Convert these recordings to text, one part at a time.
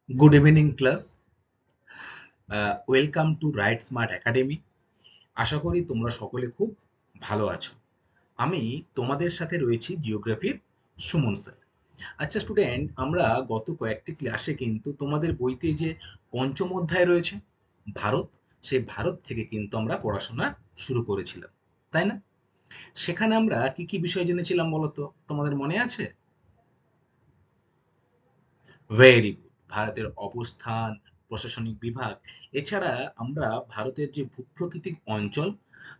Good evening class. Welcome to Right Smart Academy. আশা করি তোমরা সকলে খুব ভালো আছো। আমি তোমাদের সাথে রয়েছি জিওগ্রাফির সুমন স্যার। আচ্ছা স্টুডেন্ট, আমরা গত কয়েকটি ক্লাসে কিন্তু তোমাদের বইতে যে পঞ্চম অধ্যায় রয়েছে ভারত, সেই ভারত থেকে কিন্তু আমরা পড়াশোনা শুরু করেছিলাম, তাই না? সেখানে আমরা কি কি বিষয় জেনেছিলাম বলো তো, তোমাদের মনে আছে? Very good. ভারতের অবস্থান, প্রশাসনিক বিভাগ, এছাড়া আমরা ভারতের যে ভূপ্রাকৃতিক অঞ্চল,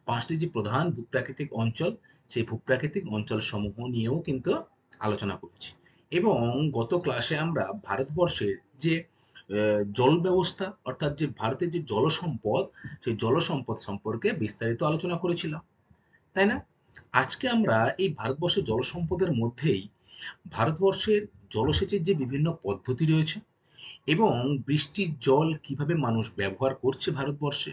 পাঁচটি যে প্রধান ভূপ্রাকৃতিক অঞ্চল, সেই ভূপ্রাকৃতিক অঞ্চল সমূহ নিয়েও কিন্তু আলোচনা করেছি। এবং গত ক্লাসে আমরা ভারতবর্ষের যে জল ব্যবস্থা, অর্থাৎ যে ভারতের যে জলসম্পদ, সেই জলসম্পদ সম্পর্কে বিস্তারিত আলোচনা করেছিলাম, তাই না? আজকে আমরা এই ভারতবর্ষের জলসম্পদের মধ্যেই ভারতবর্ষের জলসেচের যে বিভিন্ন পদ্ধতি রয়েছে এবং বৃষ্টির জল কিভাবে মানুষ ব্যবহার করছে ভারতবর্ষে,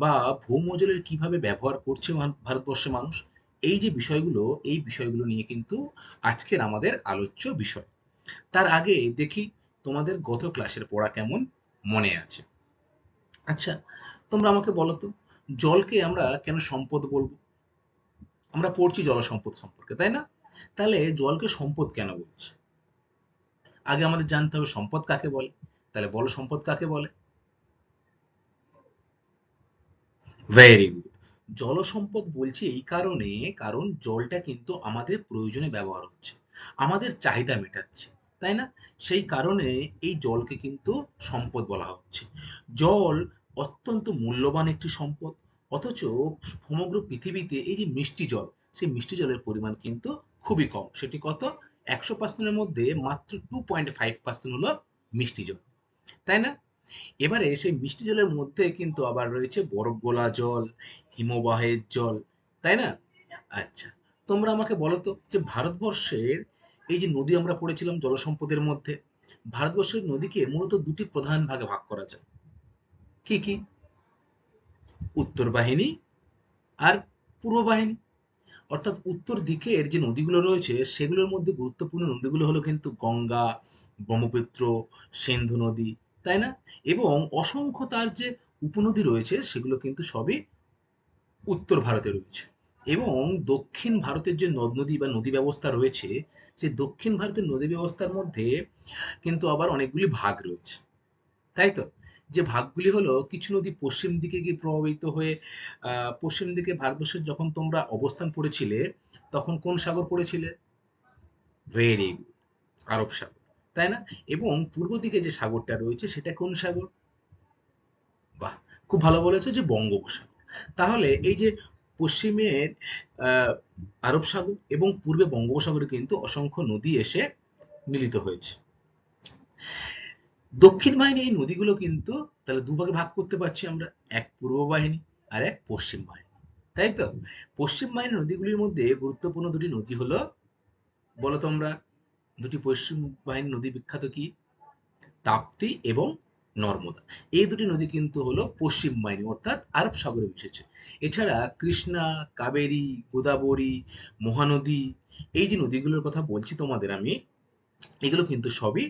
বা ভৌমজলের কিভাবে ব্যবহার করছে ভারতবর্ষে মানুষ, এই যে বিষয়গুলো, এই বিষয়গুলো নিয়ে কিন্তু আজকের আমাদের আলোচ্য বিষয়। তার আগে দেখি তোমাদের গত ক্লাসের পড়া কেমন মনে আছে। আচ্ছা, তোমরা আমাকে বলো তো, জলকে আমরা কেন সম্পদ বলবো? আমরা পড়ছি জলসম্পদ সম্পর্কে, তাই না? তাহলে জলকে সম্পদ কেন বলছে? আগে আমাদের জানতে হবে সম্পদ কাকে বলে। তাহলে বলো, সম্পদ কাকে বলে? Very good. জলসম্পদ বলছি এই কারণে, কারণ জলটা কিন্তু আমাদের প্রয়োজনে ব্যবহার হচ্ছে, আমাদের চাহিদা মেটাচ্ছে, তাই না? সেই কারণে এই জলকে কিন্তু সম্পদ বলা হচ্ছে। জল অত্যন্ত মূল্যবান একটি সম্পদ, অথচ সমগ্র পৃথিবীতে এই যে মিষ্টি জল, সেই মিষ্টি জলের পরিমাণ কিন্তু খুবই কম। সেটি কত? 100%-এর মধ্যে মাত্র 2.5% হলো মিষ্টি জল, তাই না? এবারে সেই মিষ্টি জলের মধ্যে কিন্তু আবার রয়েছে বরফ গোলা জল, হিমবাহের জল, তাই না? আচ্ছা, তোমরা আমাকে বলো তো, যে ভারতবর্ষের এই যে নদী আমরা পড়েছিলাম জলসম্পদের মধ্যে, ভারতবর্ষের নদীকে মূলত দুটি প্রধান ভাগে ভাগ করা যায়। কি কি? উত্তর বাহিনী আর পূর্ব বাহিনী। অর্থাৎ উত্তর দিকের যে নদীগুলো রয়েছে সেগুলোর মধ্যে গুরুত্বপূর্ণ নদীগুলো হলো কিন্তু গঙ্গা, ব্রহ্মপুত্র, সিন্ধু নদী, তাই না? এবং অসংখ্য তার যে উপনদী রয়েছে সেগুলো কিন্তু সবই উত্তর ভারতে রয়েছে। এবং দক্ষিণ ভারতের যে নদ নদী বা নদী ব্যবস্থা রয়েছে, সেই দক্ষিণ ভারতের নদী ব্যবস্থার মধ্যে কিন্তু আবার অনেকগুলি ভাগ রয়েছে, তাই তো? যে ভাগগুলি হলো, কিছু নদী পশ্চিম দিকে গিয়ে প্রভাবিত হয়ে পশ্চিম দিকে ভারতবর্ষের যখন তোমরা অবস্থান করেছিলে, তখন কোন সাগর পড়েছিলে? ভেরি গুড, আরব সাগর, তাই না? এবং পূর্ব দিকে যে সাগরটা রয়েছে সেটা কোন সাগর? বাহ, খুব ভালো বলেছো, যে বঙ্গোপসাগর। তাহলে এই যে পশ্চিমের আহ, আরব সাগর এবং পূর্বে বঙ্গোপসাগরে কিন্তু অসংখ্য নদী এসে মিলিত হয়েছে। দক্ষিণ বাহিনী এই নদীগুলো কিন্তু তাহলে দুভাগে ভাগ করতে পারছি আমরা, এক পূর্ব বাহিনী আর এক পশ্চিম বাহিনী, তাই তো? পশ্চিম বাহিনীর নদীগুলির মধ্যে গুরুত্বপূর্ণ দুটি নদী হলো, বলো তোমরা, দুটি পশ্চিম বাহিনীর নদী বিখ্যাত কি? তাপ্তি এবং নর্মদা। এই দুটি নদী কিন্তু হলো পশ্চিম বাহিনী, অর্থাৎ আরব সাগরে মিশেছে। এছাড়া কৃষ্ণা, কাবেরী, গোদাবরী, মহানদী, এই যে নদীগুলোর কথা বলছি তোমাদের আমি, এগুলো কিন্তু সবই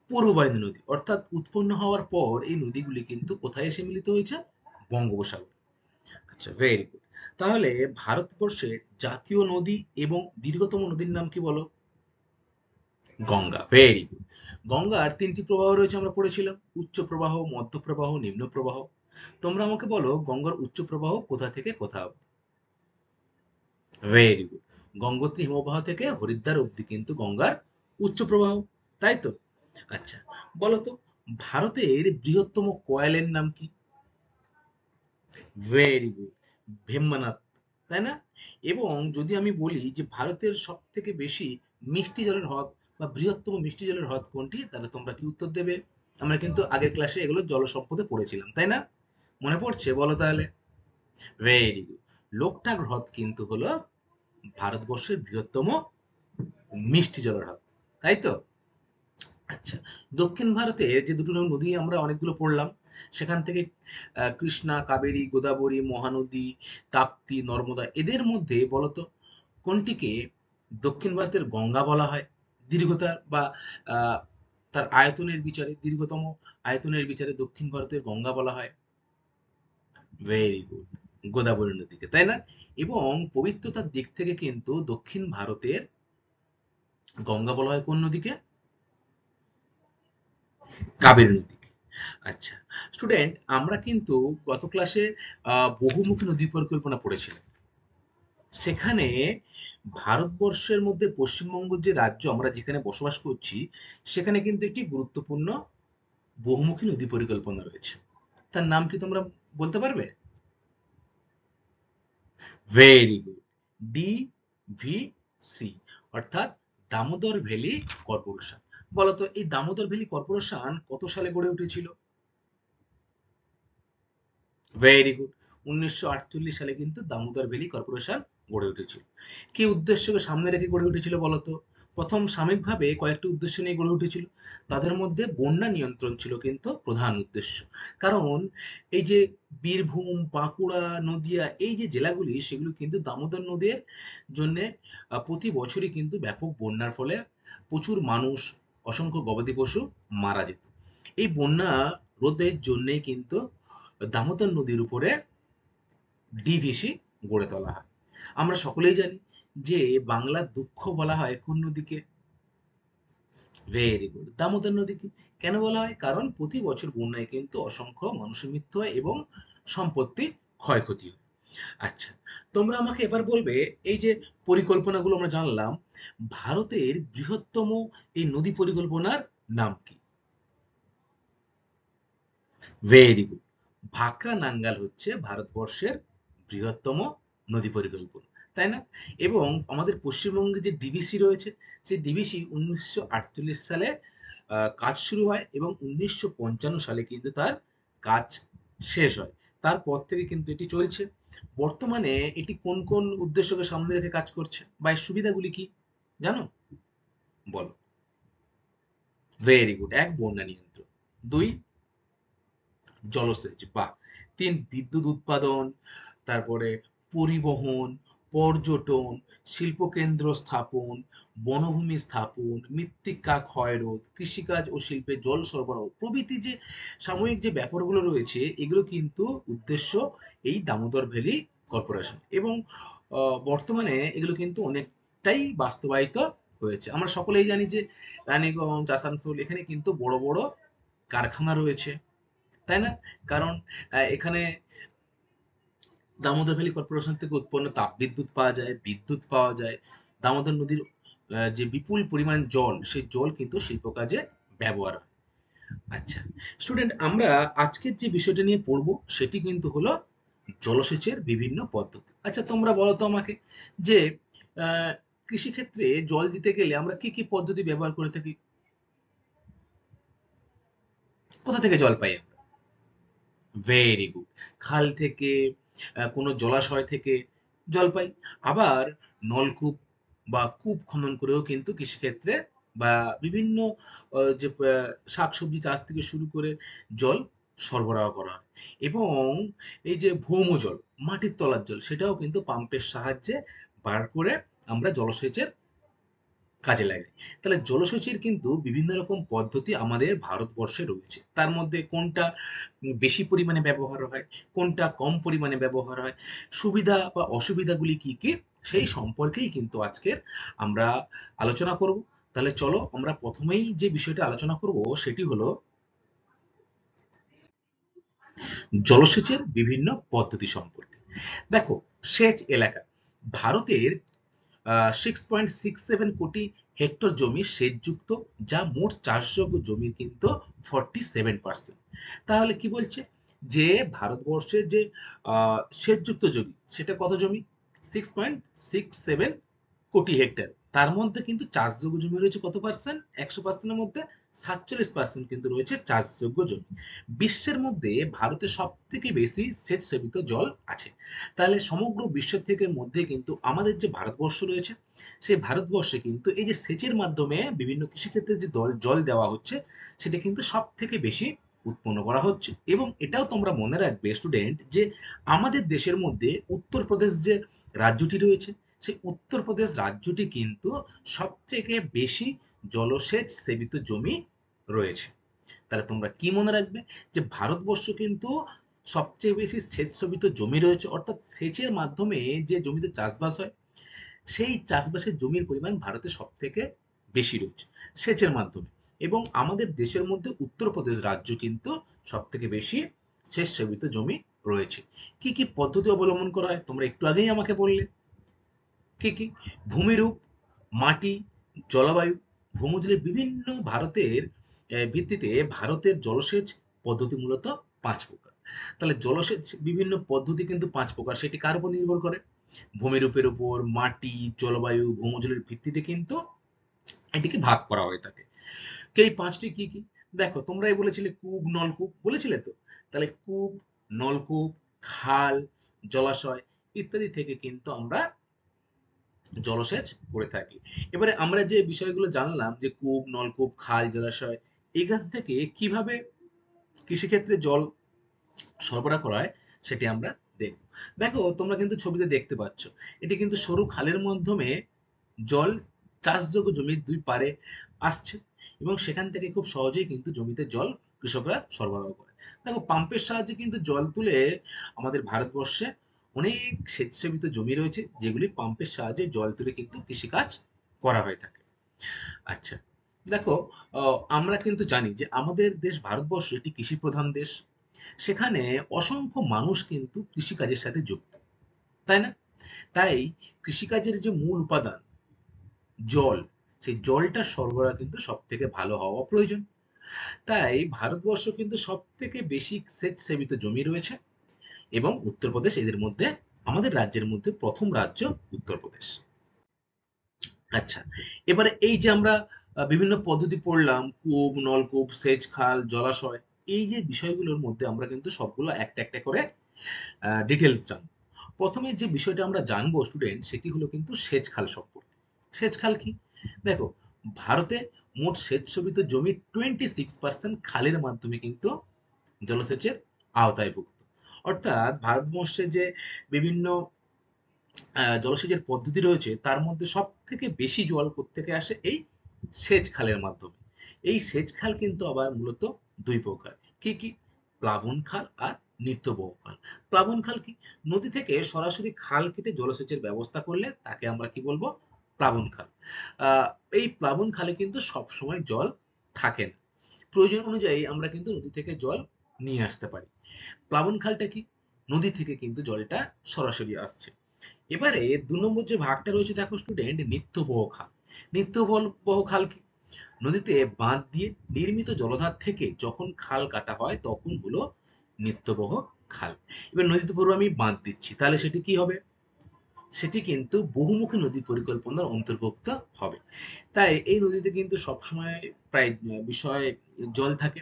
পূর্ব বাহিনী নদী। অর্থাৎ উৎপন্ন হওয়ার পর এই নদীগুলি কিন্তু কোথায় এসে মিলিত হয়েছে? বঙ্গোপসাগর। আচ্ছা, ভেরি গুড। তাহলে ভারতবর্ষের জাতীয় নদী এবং দীর্ঘতম নদীর নাম কি বলো? গঙ্গা। Very good. গঙ্গার তিনটি প্রবাহ রয়েছে আমরা পড়েছিলাম, উচ্চ প্রবাহ, মধ্য প্রবাহ, নিম্ন প্রবাহ। তোমরা আমাকে বলো, গঙ্গার উচ্চ প্রবাহ কোথা থেকে কোথা অবধি? Very good. গঙ্গোত্রী হিমবাহ থেকে হরিদ্বার অবধি কিন্তু গঙ্গার উচ্চ প্রবাহ, তাই তো? আচ্ছা, বলো তো, ভারতের বৃহত্তম কয়লের নাম কি? ভেরি গুড, ভেম্বানাথ, তাই না? এবং যদি আমি বলি যে ভারতের সব থেকে বেশি মিষ্টি জলের হ্রদ বা বৃহত্তম মিষ্টি জলের হ্রদ কোনটি, তাহলে তোমরা কি উত্তর দেবে? আমরা কিন্তু আগের ক্লাসে এগুলো জল সম্পদে পড়েছিলাম, তাই না? মনে পড়ছে? বলো তাহলে। Very good. লোকটাক হ্রদ কিন্তু হলো ভারতবর্ষের বৃহত্তম মিষ্টি জলের হ্রদ, তাই তো? আচ্ছা, দক্ষিণ ভারতে যে দুটো নদী আমরা অনেকগুলো পড়লাম, সেখান থেকে কৃষ্ণা, কাবেরী, গোদাবরী, মহানদী, তাপ্তি, নর্মদা, এদের মধ্যে বলতো কোনটিকে দক্ষিণ ভারতের গঙ্গা বলা হয়? দীর্ঘতা বা আহ, তার আয়তনের বিচারে, দীর্ঘতম আয়তনের বিচারে দক্ষিণ ভারতের গঙ্গা বলা হয়। ভেরি গুড, গোদাবরী নদীকে, তাই না? এবং পবিত্রতার দিক থেকে কিন্তু দক্ষিণ ভারতের গঙ্গা বলা হয় কোন নদীকে? কাবেরী নদীকে। আচ্ছা স্টুডেন্ট, আমরা কিন্তু গত ক্লাসে বহুমুখী নদী পরিকল্পনা পড়েছিলাম। সেখানে ভারতবর্ষের মধ্যে পশ্চিমবঙ্গ যে রাজ্য আমরা যেখানে বসবাস করছি, সেখানে কিন্তু একটি গুরুত্বপূর্ণ বহুমুখী নদী পরিকল্পনা রয়েছে। তার নাম কি তোমরা বলতে পারবে? ভেরি গুড, ডিভিসি, অর্থাৎ দামোদর ভ্যালি কর্পোরেশন। বলতো এই দামোদর ভ্যালি কর্পোরেশন কত সালে গড়ে উঠেছিল? ভেরি গুড, 1948 সালে কিন্তু দামোদর ভ্যালি কর্পোরেশন গড়ে উঠেছিল। কি উদ্দেশ্যকে সামনে রেখে গড়ে উঠেছিল বলতো? প্রথম সাময়িকভাবে কয়েকটি উদ্দেশ্য নিয়ে গড়ে উঠেছিল। তাদের মধ্যে বন্যা নিয়ন্ত্রণ ছিল কিন্তু প্রধান উদ্দেশ্য। কারণ এই যে বীরভূম, বাঁকুড়া, নদিয়া এই যে জেলাগুলি, সেগুলো কিন্তু দামোদর নদীর জন্য প্রতি বছরই কিন্তু ব্যাপক বন্যার ফলে প্রচুর মানুষ, অসংখ্য গবাদি পশু মারা যেত। এই বন্যা রোধের জন্যই কিন্তু দামোদর নদীর উপরে ডিভিসি গড়ে তোলা হয়। আমরা সকলেই জানি যে বাংলার দুঃখ বলা হয় কোন নদীকে? ভেরি গুড, দামোদর নদীকে। কেন বলা হয়? কারণ প্রতি বছর বন্যায় কিন্তু অসংখ্য মানুষের মৃত্যু হয় এবং সম্পত্তি ক্ষয়ক্ষতি হয়। আচ্ছা, তোমরা আমাকে এবার বলবে, এই যে পরিকল্পনাগুলো আমরা জানলাম, ভারতের বৃহত্তম এই নদী পরিকল্পনার নাম কি? ভেরি গুড, ভাকরা নাঙ্গাল হচ্ছে ভারতবর্ষের বৃহত্তম নদী পরিকল্পনা, তাই না? এবং আমাদের পশ্চিমবঙ্গে যে ডিভিসি রয়েছে, সেই ডিভিসি 1948 সালে কাজ শুরু হয় এবং 1955 সালে কিন্তু তার কাজ শেষ হয়। তারপর থেকে কিন্তু এটি চলছে। বর্তমানে এটি কোন কোন উদ্দেশ্যকে সামনে রেখে কাজ করছে বা এর সুবিধাগুলি কি জানো? বলো। ভেরি গুড, এক, বন্যা নিয়ন্ত্রণ; দুই, জলসেচ, বাহ; তিন, বিদ্যুৎ উৎপাদন; তারপরে পরিবহন, পর্যটন, শিল্পকেন্দ্র স্থাপন, বনভূমি স্থাপন, মৃত্তিকা ক্ষয়রোধ, কৃষিকাজ ও শিল্পে জল সরবরাহ প্রভৃতি যে সাময়িক যে ব্যাপারগুলো রয়েছে, এগুলো কিন্তু উদ্দেশ্য এই দামোদর ভ্যালি কর্পোরেশন। এবং বর্তমানে এগুলো কিন্তু অনেকটাই বাস্তবায়িত হয়েছে। আমরা সকলেই জানি যে রানীগঞ্জ, আসানসোল এখানে কিন্তু বড় বড় কারখানা রয়েছে, তাই না? কারণ এখানে দামোদর ভ্যালি কর্পোরেশন থেকে উৎপন্ন তাপবিদ্যুৎ পাওয়া যায়, বিদ্যুৎ পাওয়া যায়। দামোদর নদীর যে বিপুল পরিমাণ জল, সেই জল কিন্তু শিল্প কাজে ব্যবহার হয়। আচ্ছা স্টুডেন্ট, আমরা আজকের যে বিষয়টা নিয়ে পড়বো সেটি কিন্তু হলো জলসেচের বিভিন্ন পদ্ধতি। আচ্ছা তোমরা বলো তো আমাকে যে আহ, কৃষিক্ষেত্রে জল দিতে গেলে আমরা কি কি পদ্ধতি ব্যবহার করে থাকি? কোথা থেকে জল পাই আমরা? ভেরি গুড, খাল থেকে, কোনো জলাশয় থেকে জল পাই। আবার নলকূপ বা কূপ খনন করেও কিন্তু কৃষিক্ষেত্রে বা বিভিন্ন যে শাকসবজি চাষ থেকে শুরু করে জল সরবরাহ করা হয়। এবং এই যে ভৌম জল, মাটির তলার জল, সেটাও কিন্তু পাম্পের সাহায্যে বার করে আমরা জলসেচের কাজে লাগাই। তাহলে জলসেচের কিন্তু বিভিন্ন রকম পদ্ধতি আমাদের ভারতবর্ষে রয়েছে। তার মধ্যে কোনটা বেশি পরিমাণে ব্যবহার হয়, কোনটা কম পরিমাণে ব্যবহার হয়, সুবিধা বা অসুবিধাগুলি কি কি, সেই সম্পর্কেই কিন্তু আজকের আমরা আলোচনা করব। তাহলে চলো আমরা প্রথমেই যে বিষয়টা আলোচনা করব সেটি হলো জলসেচের বিভিন্ন পদ্ধতি সম্পর্কে। দেখো, সেচ এলাকা ভারতের 6.67 কোটি হেক্টর জমি সেচযুক্ত, যা মোট চাষযোগ্য জমির কিন্তু 47%। তাহলে কি বলছে যে ভারতবর্ষের যে সেচযুক্ত জমি, সেটা কত জমি? 6.67 কোটি হেক্টর। তার মধ্যে কিন্তু চাষযোগ্য জমি রয়েছে কত পার্সেন্ট? 100%-এর মধ্যে 47% কিন্তু রয়েছে চাষযোগ্য জমি। বিশ্বের মধ্যে ভারতে সব থেকে বেশি সেচ সেবিত জল আছে। তাহলে সমগ্র বিশ্ব থেকে মধ্যে কিন্তু আমাদের যে ভারতবর্ষ রয়েছে, সেই ভারতবর্ষে কিন্তু এই যে সেচের মাধ্যমে বিভিন্ন কৃষিক্ষেত্রে যে জল দেওয়া হচ্ছে, সেটা কিন্তু সব থেকে বেশি উৎপন্ন করা হচ্ছে। এবং এটাও তোমরা মনে রাখবে স্টুডেন্ট যে আমাদের দেশের মধ্যে উত্তরপ্রদেশ যে রাজ্যটি রয়েছে, সেই উত্তরপ্রদেশ রাজ্যটি কিন্তু সব থেকে বেশি জলসেচ সেবিত জমি রয়েছে। তাহলে তোমরা কি মনে রাখবে, যে ভারতবর্ষ কিন্তু সবচেয়ে বেশি সেচ শোভিত জমি রয়েছে, অর্থাৎ সেচের মাধ্যমে যে জমিতে চাষবাস হয় সেই চাষবাসের জমির পরিমাণ ভারতে সব থেকে বেশি রয়েছে সেচের মাধ্যমে। এবং আমাদের দেশের মধ্যে উত্তরপ্রদেশ রাজ্য কিন্তু সব থেকে বেশি সেচ শোভিত জমি রয়েছে। কি কি পদ্ধতি অবলম্বন করা হয় তোমরা একটু আগেই আমাকে বললে। কি কি? ভূমিরূপ, মাটি, জলবায়ু, ভূমধ্যরের বিভিন্ন ভারতের ভিত্তিতে ভারতের জলসেচ পদ্ধতি মূলত ৫ প্রকার। তাহলে জলসেচ বিভিন্ন পদ্ধতি কিন্তু ৫ প্রকার। সেটি কার উপর নির্ভর করে? ভূমিরূপের উপর, মাটি, জলবায়ু, ভূমধ্যরের ভিত্তিতে কিন্তু এটিকে ভাগ করা হয়ে থাকে। এই ৫টি কি কি? দেখো তোমরাই বলেছিলে কূপ, নলকূপ বলেছিলে তো? তাহলে কূপ, নলকূপ, খাল, জলাশয় ইত্যাদি থেকে কিন্তু আমরা জলসেচ করে থাকি। এবারে আমরা যে বিষয়গুলো জানলাম, যে কূপ, নলকূপ, খাল, জলাশয়, এখান থেকে কিভাবে কৃষিক্ষেত্রে জল সরবরাহ করা হয় সেটি আমরা দেখব। দেখো তোমরা কিন্তু ছবিতে দেখতে পাচ্ছ, এটি কিন্তু সরু খালের মাধ্যমে জল চাষযোগ্য জমির দুই পারে আসছে এবং সেখান থেকে খুব সহজেই কিন্তু জমিতে জল কৃষকরা সরবরাহ করে। দেখো পাম্পের সাহায্যে কিন্তু জল তুলে আমাদের ভারতবর্ষে অনেক সেচসেবিত জমি রয়েছে, যেগুলি পাম্পের সাহায্যে জল তুলে কিন্তু কৃষিকাজ করা হয়ে থাকে। আচ্ছা, দেখো আমরা কিন্তু জানি যে আমাদের দেশ ভারতবর্ষ একটি কৃষি প্রধান দেশ। সেখানে অসংখ্য মানুষ কিন্তু কৃষিকাজের সাথে যুক্ত, তাই না? তাই কৃষিকাজের যে মূল উপাদান জল, সেই জলটা সরবরাহ কিন্তু সব থেকে ভালো হওয়া প্রয়োজন। তাই ভারতবর্ষ কিন্তু সব থেকে বেশি সেচ সেবিত জমি রয়েছে এবং উত্তরপ্রদেশ এদের মধ্যে, আমাদের রাজ্যের মধ্যে প্রথম রাজ্য উত্তরপ্রদেশ। আচ্ছা, এবারে এই যে আমরা বিভিন্ন পদ্ধতি পড়লাম, কূপ, নলকূপ, সেচ খাল, জলাশয়, এই যে বিষয়গুলোর মধ্যে আমরা কিন্তু সবগুলো একটা একটা করে ডিটেলস জানবো। প্রথমে যে বিষয়টা আমরা জানবো স্টুডেন্ট, সেটি হলো কিন্তু সেচ খাল সম্পর্কে। সেচ খাল কি? দেখো ভারতে মোট সেচ শোভিত জমির 26% খালের মাধ্যমে কিন্তু জলসেচের আওতায়ভুক্ত। অর্থাৎ ভারতবর্ষে যে বিভিন্ন জলসেচের পদ্ধতি রয়েছে তার মধ্যে সব থেকে বেশি জল কোত্থেকে আসে? এই সেচ খালের মাধ্যমে। এই সেচ খাল কিন্তু আবার মূলত দুই প্রকার। কি কি? প্লাবন খাল আর নিত্যবহ খাল। প্লাবন খাল কি? নদী থেকে সরাসরি খাল কেটে জলসেচের ব্যবস্থা করলে তাকে আমরা কি বলবো? প্লাবন খাল। আহ, এই প্লাবন খালে কিন্তু সব সময় জল থাকে না, প্রয়োজন অনুযায়ী আমরা কিন্তু নদী থেকে জল নিয়ে আসতে পারি। প্লাবন খালটা কি? নদী থেকে কিন্তু জলটা সরাসরি আসছে। এবারে ২ নম্বর যে ভাগটা রয়েছে দেখো স্টুডেন্ট, নিত্যবহ খাল। নিত্যবহ খাল কি? নদীতে বাঁধ দিয়ে নির্মিত জলধার থেকে যখন খাল কাটা হয় তখন হলো নিত্যবহ খাল। এবার নদীতে পুরো আমি বাঁধ দিচ্ছি, তাহলে সেটি কি হবে? সেটি কিন্তু বহুমুখী নদী পরিকল্পনার অন্তর্ভুক্ত হবে। তাই এই নদীতে কিন্তু সবসময় প্রায় বিষয় জল থাকে।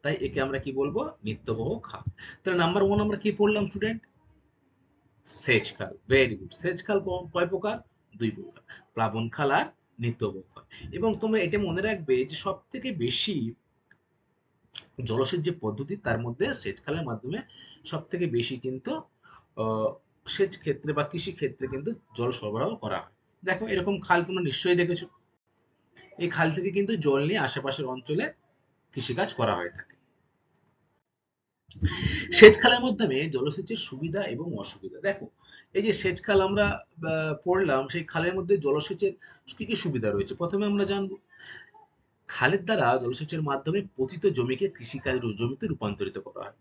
তাই একে আমরা কি বলবো? নিত্যবহ খাল। তাহলে নাম্বার 1 আমরা কি পড়লাম স্টুডেন্ট? সেচ খাল। Very good. সেচ খাল কয় প্রকার? ২ প্রকার। প্লাবন খাল আর নিত্যবহ খাল। এবং তোমরা এটা মনে রাখবে যে সব থেকে বেশি জলসেচ যে পদ্ধতি তার মধ্যে সেচ খালের মাধ্যমে সব থেকে বেশি কিন্তু আহ, সেচ ক্ষেত্রে বা কৃষি ক্ষেত্রে কিন্তু জল সরবরাহ করা হয়। দেখো এরকম খাল তোমরা নিশ্চয়ই দেখেছো। এই খাল থেকে কিন্তু জল নিয়ে আশেপাশের অঞ্চলে কৃষিকাজ করা হয়ে থাকে। সেচ খালের মাধ্যমে জলসেচের সুবিধা এবং অসুবিধা দেখো। এই যে সেচ খাল আমরা পড়লাম, সেই খালের মধ্যে জলসেচের কি কি সুবিধা রয়েছে প্রথমে আমরা জানবো। খালের দ্বারা জলসেচের মাধ্যমে পতিত জমিকে কৃষিকাজ জমিতে রূপান্তরিত করা হয়।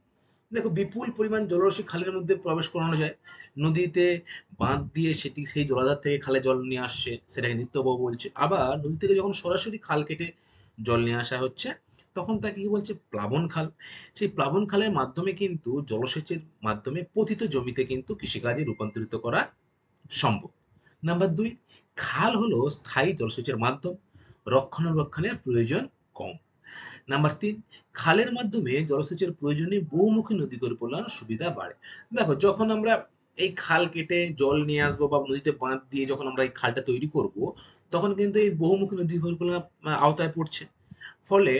দেখো বিপুল পরিমাণ জলরাশি খালের মধ্যে প্রবেশ করানো যায়। নদীতে বাঁধ দিয়ে সেটি সেই জলাধার থেকে খালে জল নিয়ে আসছে, সেটাকে নিত্যবহ বলছে। আবার নদী থেকে যখন সরাসরি খাল কেটে জল নিয়ে আসা হচ্ছে তখন তাকে কি বলছে? প্লাবন খাল। সেই প্লাবন খালের মাধ্যমে কিন্তু জলসেচের মাধ্যমে পতিত জমিতে কিন্তু কৃষিকাজে রূপান্তরিত করা সম্ভব। নাম্বার ২, খাল হলো স্থায়ী জলসেচের মাধ্যম, রক্ষণাবেক্ষণের প্রয়োজন কম। নাম্বার ৩, খালের মাধ্যমে জলসেচের প্রয়োজনে বহুমুখী নদী পরিচালনার সুবিধা বাড়ে। দেখো যখন আমরা এই খাল কেটে জল নিয়ে আসবো বা নদীতে বাঁধ দিয়ে যখন আমরা এই খালটা তৈরি করব, তখন কিন্তু এই বহুমুখী নদী পরিকল্পনা আওতায় পড়ছে। ফলে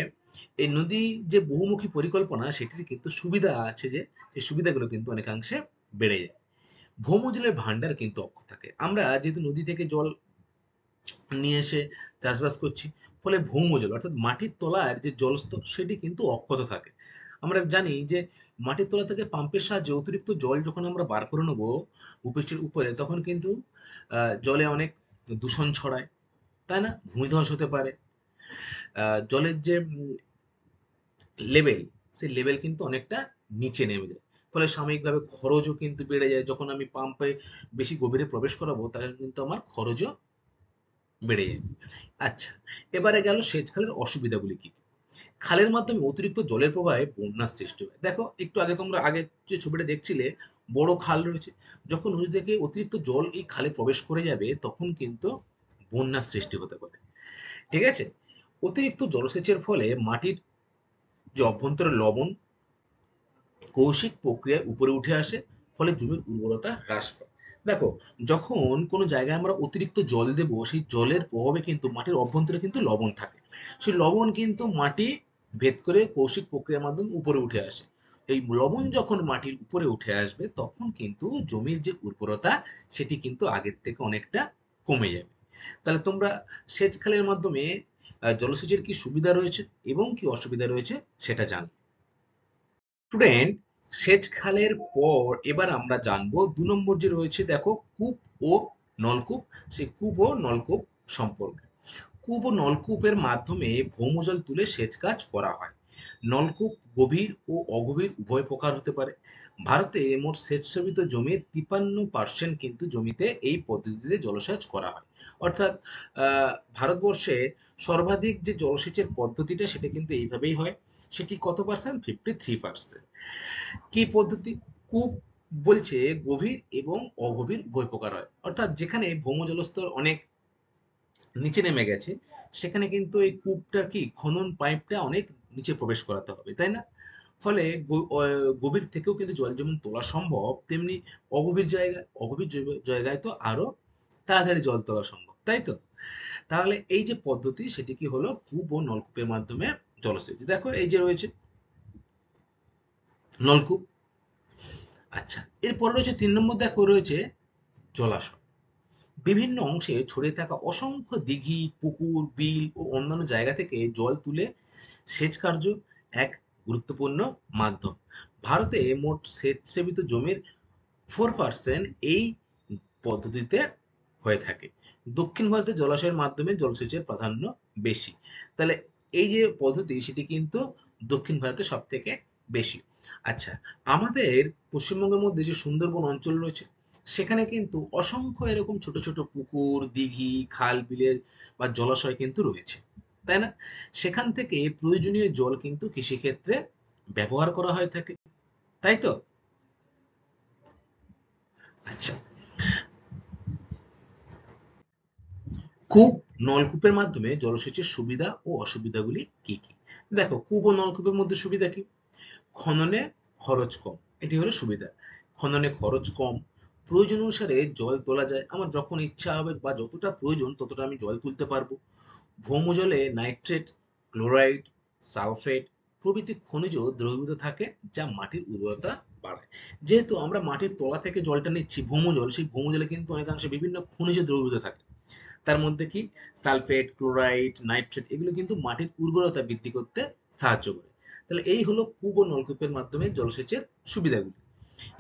এই নদী যে বহুমুখী পরিকল্পনা সেটির কিন্তু সুবিধা আছে, যে সেই সুবিধাগুলো কিন্তু অনেকাংশে বেড়ে যায়। ভৌমজলের ভান্ডার কিন্তু অক্ষ থাকে। আমরা যেহেতু নদী থেকে জল নিয়ে এসে চাষবাস করছি, ফলে ভৌমজল অর্থাৎ মাটির তলার যে জলস্তর সেটি কিন্তু অক্ষত থাকে। আমরা জানি যে মাটির তলা থেকে পাম্পের সাহায্যে অতিরিক্ত জল যখন আমরা বার করে নেবো ভূপৃষ্ঠের উপরে, তখন কিন্তু জলে অনেক দূষণ ছড়ায়, তাই না? ভূমিধস হতে পারে। জলের যে লেভেল, সেই লেভেল কিন্তু অনেকটা নিচে নেমে যায়। ফলে সাময়িকভাবে খরচও কিন্তু বেড়ে যায়। যখন আমি পাম্পে বেশি গভীরে প্রবেশ করাবো, তাহলে কিন্তু আমার খরচও বেড়ে যাবে। আচ্ছা, এবারে গেল সেচ খালের অসুবিধাগুলি কি কি? খালের মাধ্যমে অতিরিক্ত জলের প্রবাহে বন্যার সৃষ্টি হয়। দেখো একটু আগে তোমরা আগে যে ছবিটা দেখছিলে, বড় খাল রয়েছে, যখন নদী থেকে অতিরিক্ত জল এই খালে প্রবেশ করে যাবে, তখন কিন্তু বন্যার সৃষ্টি হতে পারে। ঠিক আছে? অতিরিক্ত জলসেচের ফলে মাটির যে অভ্যন্তরে লবণ কৌশিক প্রক্রিয়ায় উপরে উঠে আসে, ফলে জমির উর্বরতা হ্রাস পায়। দেখো, যখন কোনো জায়গায় আমরা অতিরিক্ত জল দেব, সেই জলের প্রভাবে কিন্তু মাটির অভ্যন্তরে কিন্তু লবণ থাকে। সেই লবণ কিন্তু মাটি ভেদ করে কৌশিক প্রক্রিয়ার মাধ্যমে উপরে উঠে আসে। এই লবণ যখন মাটির উপরে উঠে আসবে, তখন কিন্তু জমির যে উর্বরতা সেটি কিন্তু আগের থেকে অনেকটা কমে যাবে। তাহলে তোমরা সেচ খালের মাধ্যমে জলসেচের কি সুবিধা রয়েছে এবং কি অসুবিধা রয়েছে সেটা জানো। স্টুডেন্ট, সেচ খালের পর এবার আমরা জানবো ২ নম্বর যে রয়েছে, দেখো, কূপ ও নলকূপ। সেই কূপ ও নলকূপ সম্পর্কে। কূপ ও নলকূপের মাধ্যমে ভৌমজল তুলে সেচ কাজ করা হয়। নলকূপ গভীর ও অগভীর উভয় প্রকার হতে পারে। ভারতে মোট সেচসেবিত জমির ৫৩% কিন্তু জমিতে এই পদ্ধতিতে জলসেচ করা হয়। অর্থাৎ ভারতবর্ষে সর্বাধিক যে জলসেচের পদ্ধতিটা সেটা কিন্তু এইভাবেই হয়। সেটি কত পার্সেন্ট? 53%। কি পদ্ধতি? কূপ বলছে গভীর এবং অগভীর উভয় প্রকার হয়। অর্থাৎ যেখানে ভৌমজলস্তর অনেক নিচে নেমে গেছে, সেখানে কিন্তু এই কূপটা কি খনন পাইপটা অনেক নিচে প্রবেশ করাতে হবে, তাই না? ফলে গভীর থেকেও কিন্তু জল যেমন তোলা সম্ভব, তেমনি অগভীর জায়গায় তো আরো তাড়াতাড়ি জল তোলা সম্ভব, তাই তো? তাহলে এই যে পদ্ধতি সেটি কি হলো? কূপ ও নলকূপের মাধ্যমে জলসেচ। দেখো এই যে রয়েছে নলকূপ। আচ্ছা, এরপরে রয়েছে ৩ নম্বর, দেখো রয়েছে জলাশয়। বিভিন্ন অংশে ছড়িয়ে থাকা অসংখ্য দিঘি, পুকুর, বিল ও অন্যান্য জায়গা থেকে জল তুলে সেচ কার্য এক গুরুত্বপূর্ণ মাধ্যম। ভারতে মোট সেচসেবিত জমির 4% এই পদ্ধতিতে হয়ে থাকে। দক্ষিণ ভারতে জলাশয়ের মাধ্যমে জলসেচের প্রাধান্য বেশি। তাহলে এই যে পদ্ধতি সেটি কিন্তু দক্ষিণ ভারতে সব থেকে বেশি। আচ্ছা, আমাদের পশ্চিমবঙ্গের মধ্যে যে সুন্দরবন অঞ্চল রয়েছে, সেখানে কিন্তু অসংখ্য এরকম ছোট ছোট পুকুর, দিঘি, খাল, বিলের বা জলাশয় কিন্তু রয়েছে, তাই না? সেখান থেকে প্রয়োজনীয় জল কিন্তু কৃষিক্ষেত্রে ব্যবহার করা হয়ে থাকে, তাই তো? আচ্ছা, কূপ, নলকূপের মাধ্যমে জলসেচের সুবিধা ও অসুবিধাগুলি কি কি? দেখো, কূপ ও নলকূপের মধ্যে সুবিধা কি? খননে খরচ কম, এটি হলো সুবিধা। খননে খরচ কম, প্রয়োজন অনুসারে জল তোলা যায়। আমার যখন ইচ্ছা হবে বা যতটা প্রয়োজন ততটা আমি জল তুলতে পারবো। ভৌমজলে নাইট্রেট, ক্লোরাইড, সালফেট প্রভৃতি খনিজ দ্রবীভূত থাকে, যা মাটির উর্বরতা বাড়ায়। যেহেতু আমরা মাটির তলা থেকে জলটা নিচ্ছি ভৌমজল, সেই ভৌমজলে কিন্তু অনেকাংশে বিভিন্ন খনিজ দ্রবীভূত থাকে। তার মধ্যে কি? সালফেট, ক্লোরাইড, নাইট্রেট এগুলো কিন্তু মাটির উর্বরতা বৃদ্ধি করতে সাহায্য করে। তাহলে এই হলো কূপ ও নলকূপের মাধ্যমে জলসেচের সুবিধাগুলি।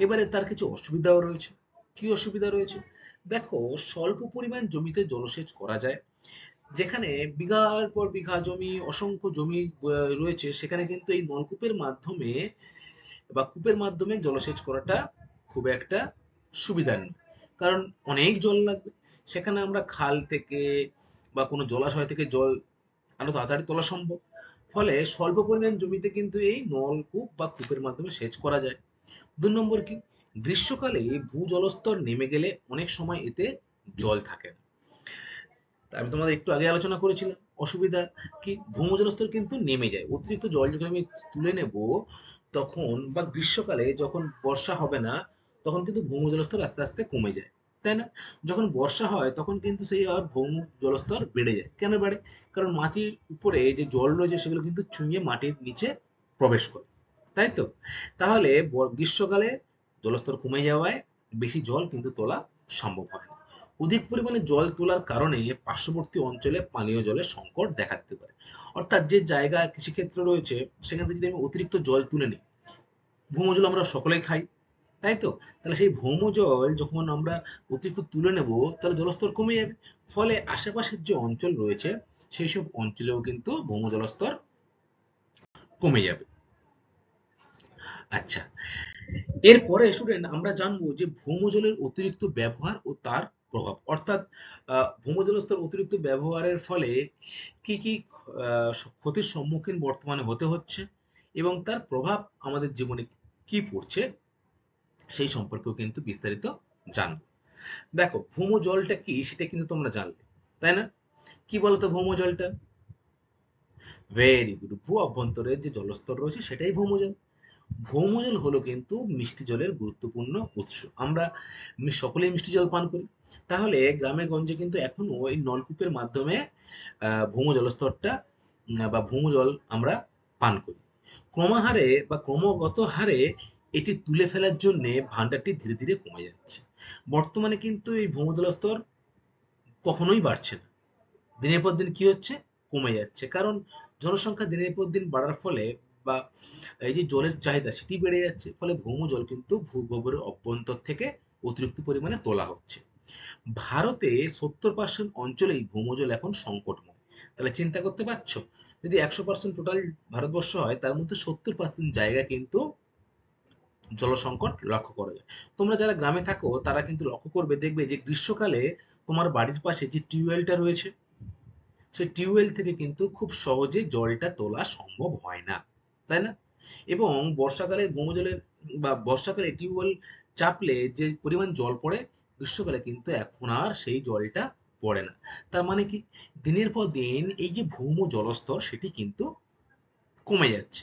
এবারে তার কিছু অসুবিধাও রয়েছে। কি অসুবিধা রয়েছে? দেখো, স্বল্প পরিমাণ জমিতে জলসেচ করা যায়। যেখানে বিঘার পর বিঘা জমি, অসংখ্য জমি রয়েছে, সেখানে কিন্তু এই নলকূপের মাধ্যমে বা কূপের মাধ্যমে জলসেচ করাটা খুব একটা সুবিধার নয়। কারণ অনেক জল লাগবে। সেখানে আমরা খাল থেকে বা কোনো জলাশয় থেকে জল আরো তাড়াতাড়ি তোলা সম্ভব। ফলে স্বল্প পরিমাণ জমিতে কিন্তু এই নলকূপ বা কূপের মাধ্যমে সেচ করা যায়। ২ নম্বর কি? গ্রীষ্মকালে ভূজলস্তর নেমে গেলে অনেক সময় এতে জল থাকে না। আমি তোমাদের একটু আগে আলোচনা করেছিলাম অসুবিধা কি? ভূজলস্তর কিন্তু নেমে যায়। অতিরিক্ত জল যখন আমি তুলে নেব, তখন বা গ্রীষ্মকালে যখন বর্ষা হবে না, তখন কিন্তু ভূজলস্তর আস্তে আস্তে কমে যায়, তাই না? যখন বর্ষা হয় তখন কিন্তু সেই আর ভৌম জলস্তর বেড়ে যায়। কেন বাড়ে? কারণ মাটির উপরে যে জল রয়েছে সেগুলো কিন্তু চুইয়ে মাটির নিচে প্রবেশ করে, তাই তো? তাহলে গ্রীষ্মকালে জলস্তর কমে যাওয়ায় বেশি জল কিন্তু তোলা সম্ভব হয় না। অধিক পরিমাণে জল তোলার কারণে পার্শ্ববর্তী অঞ্চলে পানীয় জলের সংকট দেখা দিতে পারে। অর্থাৎ যে জায়গা কৃষিক্ষেত্র রয়েছে সেখান থেকে যদি আমি অতিরিক্ত জল তুলে নিই, ভৌমজল আমরা সকলেই খাই, তাই তো? তাহলে সেই ভৌমজল যখন আমরা অতিরিক্ত তুলে নেব তাহলে জলস্তর কমে যাবে। ফলে আশেপাশের যে অঞ্চল রয়েছে সেই সব অঞ্চলেও কিন্তু ভৌম জলস্তর কমে যাবে। আচ্ছা, এরপরে স্টুডেন্ট আমরা জানবো যে ভৌমজলের অতিরিক্ত ব্যবহার ও তার প্রভাব। অর্থাৎ ভৌমজলস্তর অতিরিক্ত ব্যবহারের ফলে কি কি ক্ষতির সম্মুখীন বর্তমানে হতে হচ্ছে এবং তার প্রভাব আমাদের জীবনে কি পড়ছে সেই সম্পর্কেও কিন্তু বিস্তারিত জানবো। দেখো, ভৌমজলটা কি সেটা কিন্তু তোমরা জানলে, তাই না? কি বলতো ভৌমজলটা? ভেরি গুড, ভূ অভ্যন্তরের যে জলস্তর রয়েছে সেটাই ভৌমজল। ভৌমজল হলো কিন্তু মিষ্টি জলের গুরুত্বপূর্ণ উৎস। আমরা সকলেই মিষ্টি জল পান করি। তাহলে গ্রামে গঞ্জে কিন্তু এখনো এই নলকূপের মাধ্যমে ভৌম জলস্তরটা বা ভৌমজল আমরা পান করি। ক্রমাহারে বা ক্রমাগত হারে এটি তুলে ফেলার জন্য ভান্ডারটি ধীরে ধীরে কমে যাচ্ছে। বর্তমানে কিন্তু এই ভৌমজলস্তর কখনোই বাড়ছে না, দিনের পর দিন কি হচ্ছে, কমে যাচ্ছে। কারণ জনসংখ্যা দিনের পর দিন বাড়ার ফলে বা এই যে জলের চাহিদা সেটি বেড়ে যাচ্ছে, ফলে ভৌমজল কিন্তু ভূগর্ভের অভ্যন্তর থেকে অতিরিক্ত পরিমাণে তোলা হচ্ছে। ভারতে 70% অঞ্চলেই ভৌমজল এখন সংকটময়। তাহলে চিন্তা করতে পারছো, যদি 100% টোটাল ভারতবর্ষ হয় তার মধ্যে 70% জায়গা কিন্তু জল সংকট লক্ষ্য করা যায়। তোমরা যারা গ্রামে থাকো তারা কিন্তু লক্ষ্য করবে, দেখবে যে গ্রীষ্মকালে তোমার বাড়ির পাশে যে টিউবওয়েলটা রয়েছে সেই টিউবওয়েল থেকে কিন্তু খুব সহজে জলটা তোলা সম্ভব হয় না, তাই না? এবং বর্ষাকালে ভৌমজলের বা বর্ষাকালে টিউবওয়েল চাপলে যে পরিমাণ জল পড়ে, গ্রীষ্মকালে কিন্তু এখন আর সেই জলটা পড়ে না। তার মানে কি, দিনের পর দিন এই যে ভৌম জলস্তর সেটি কিন্তু কমে যাচ্ছে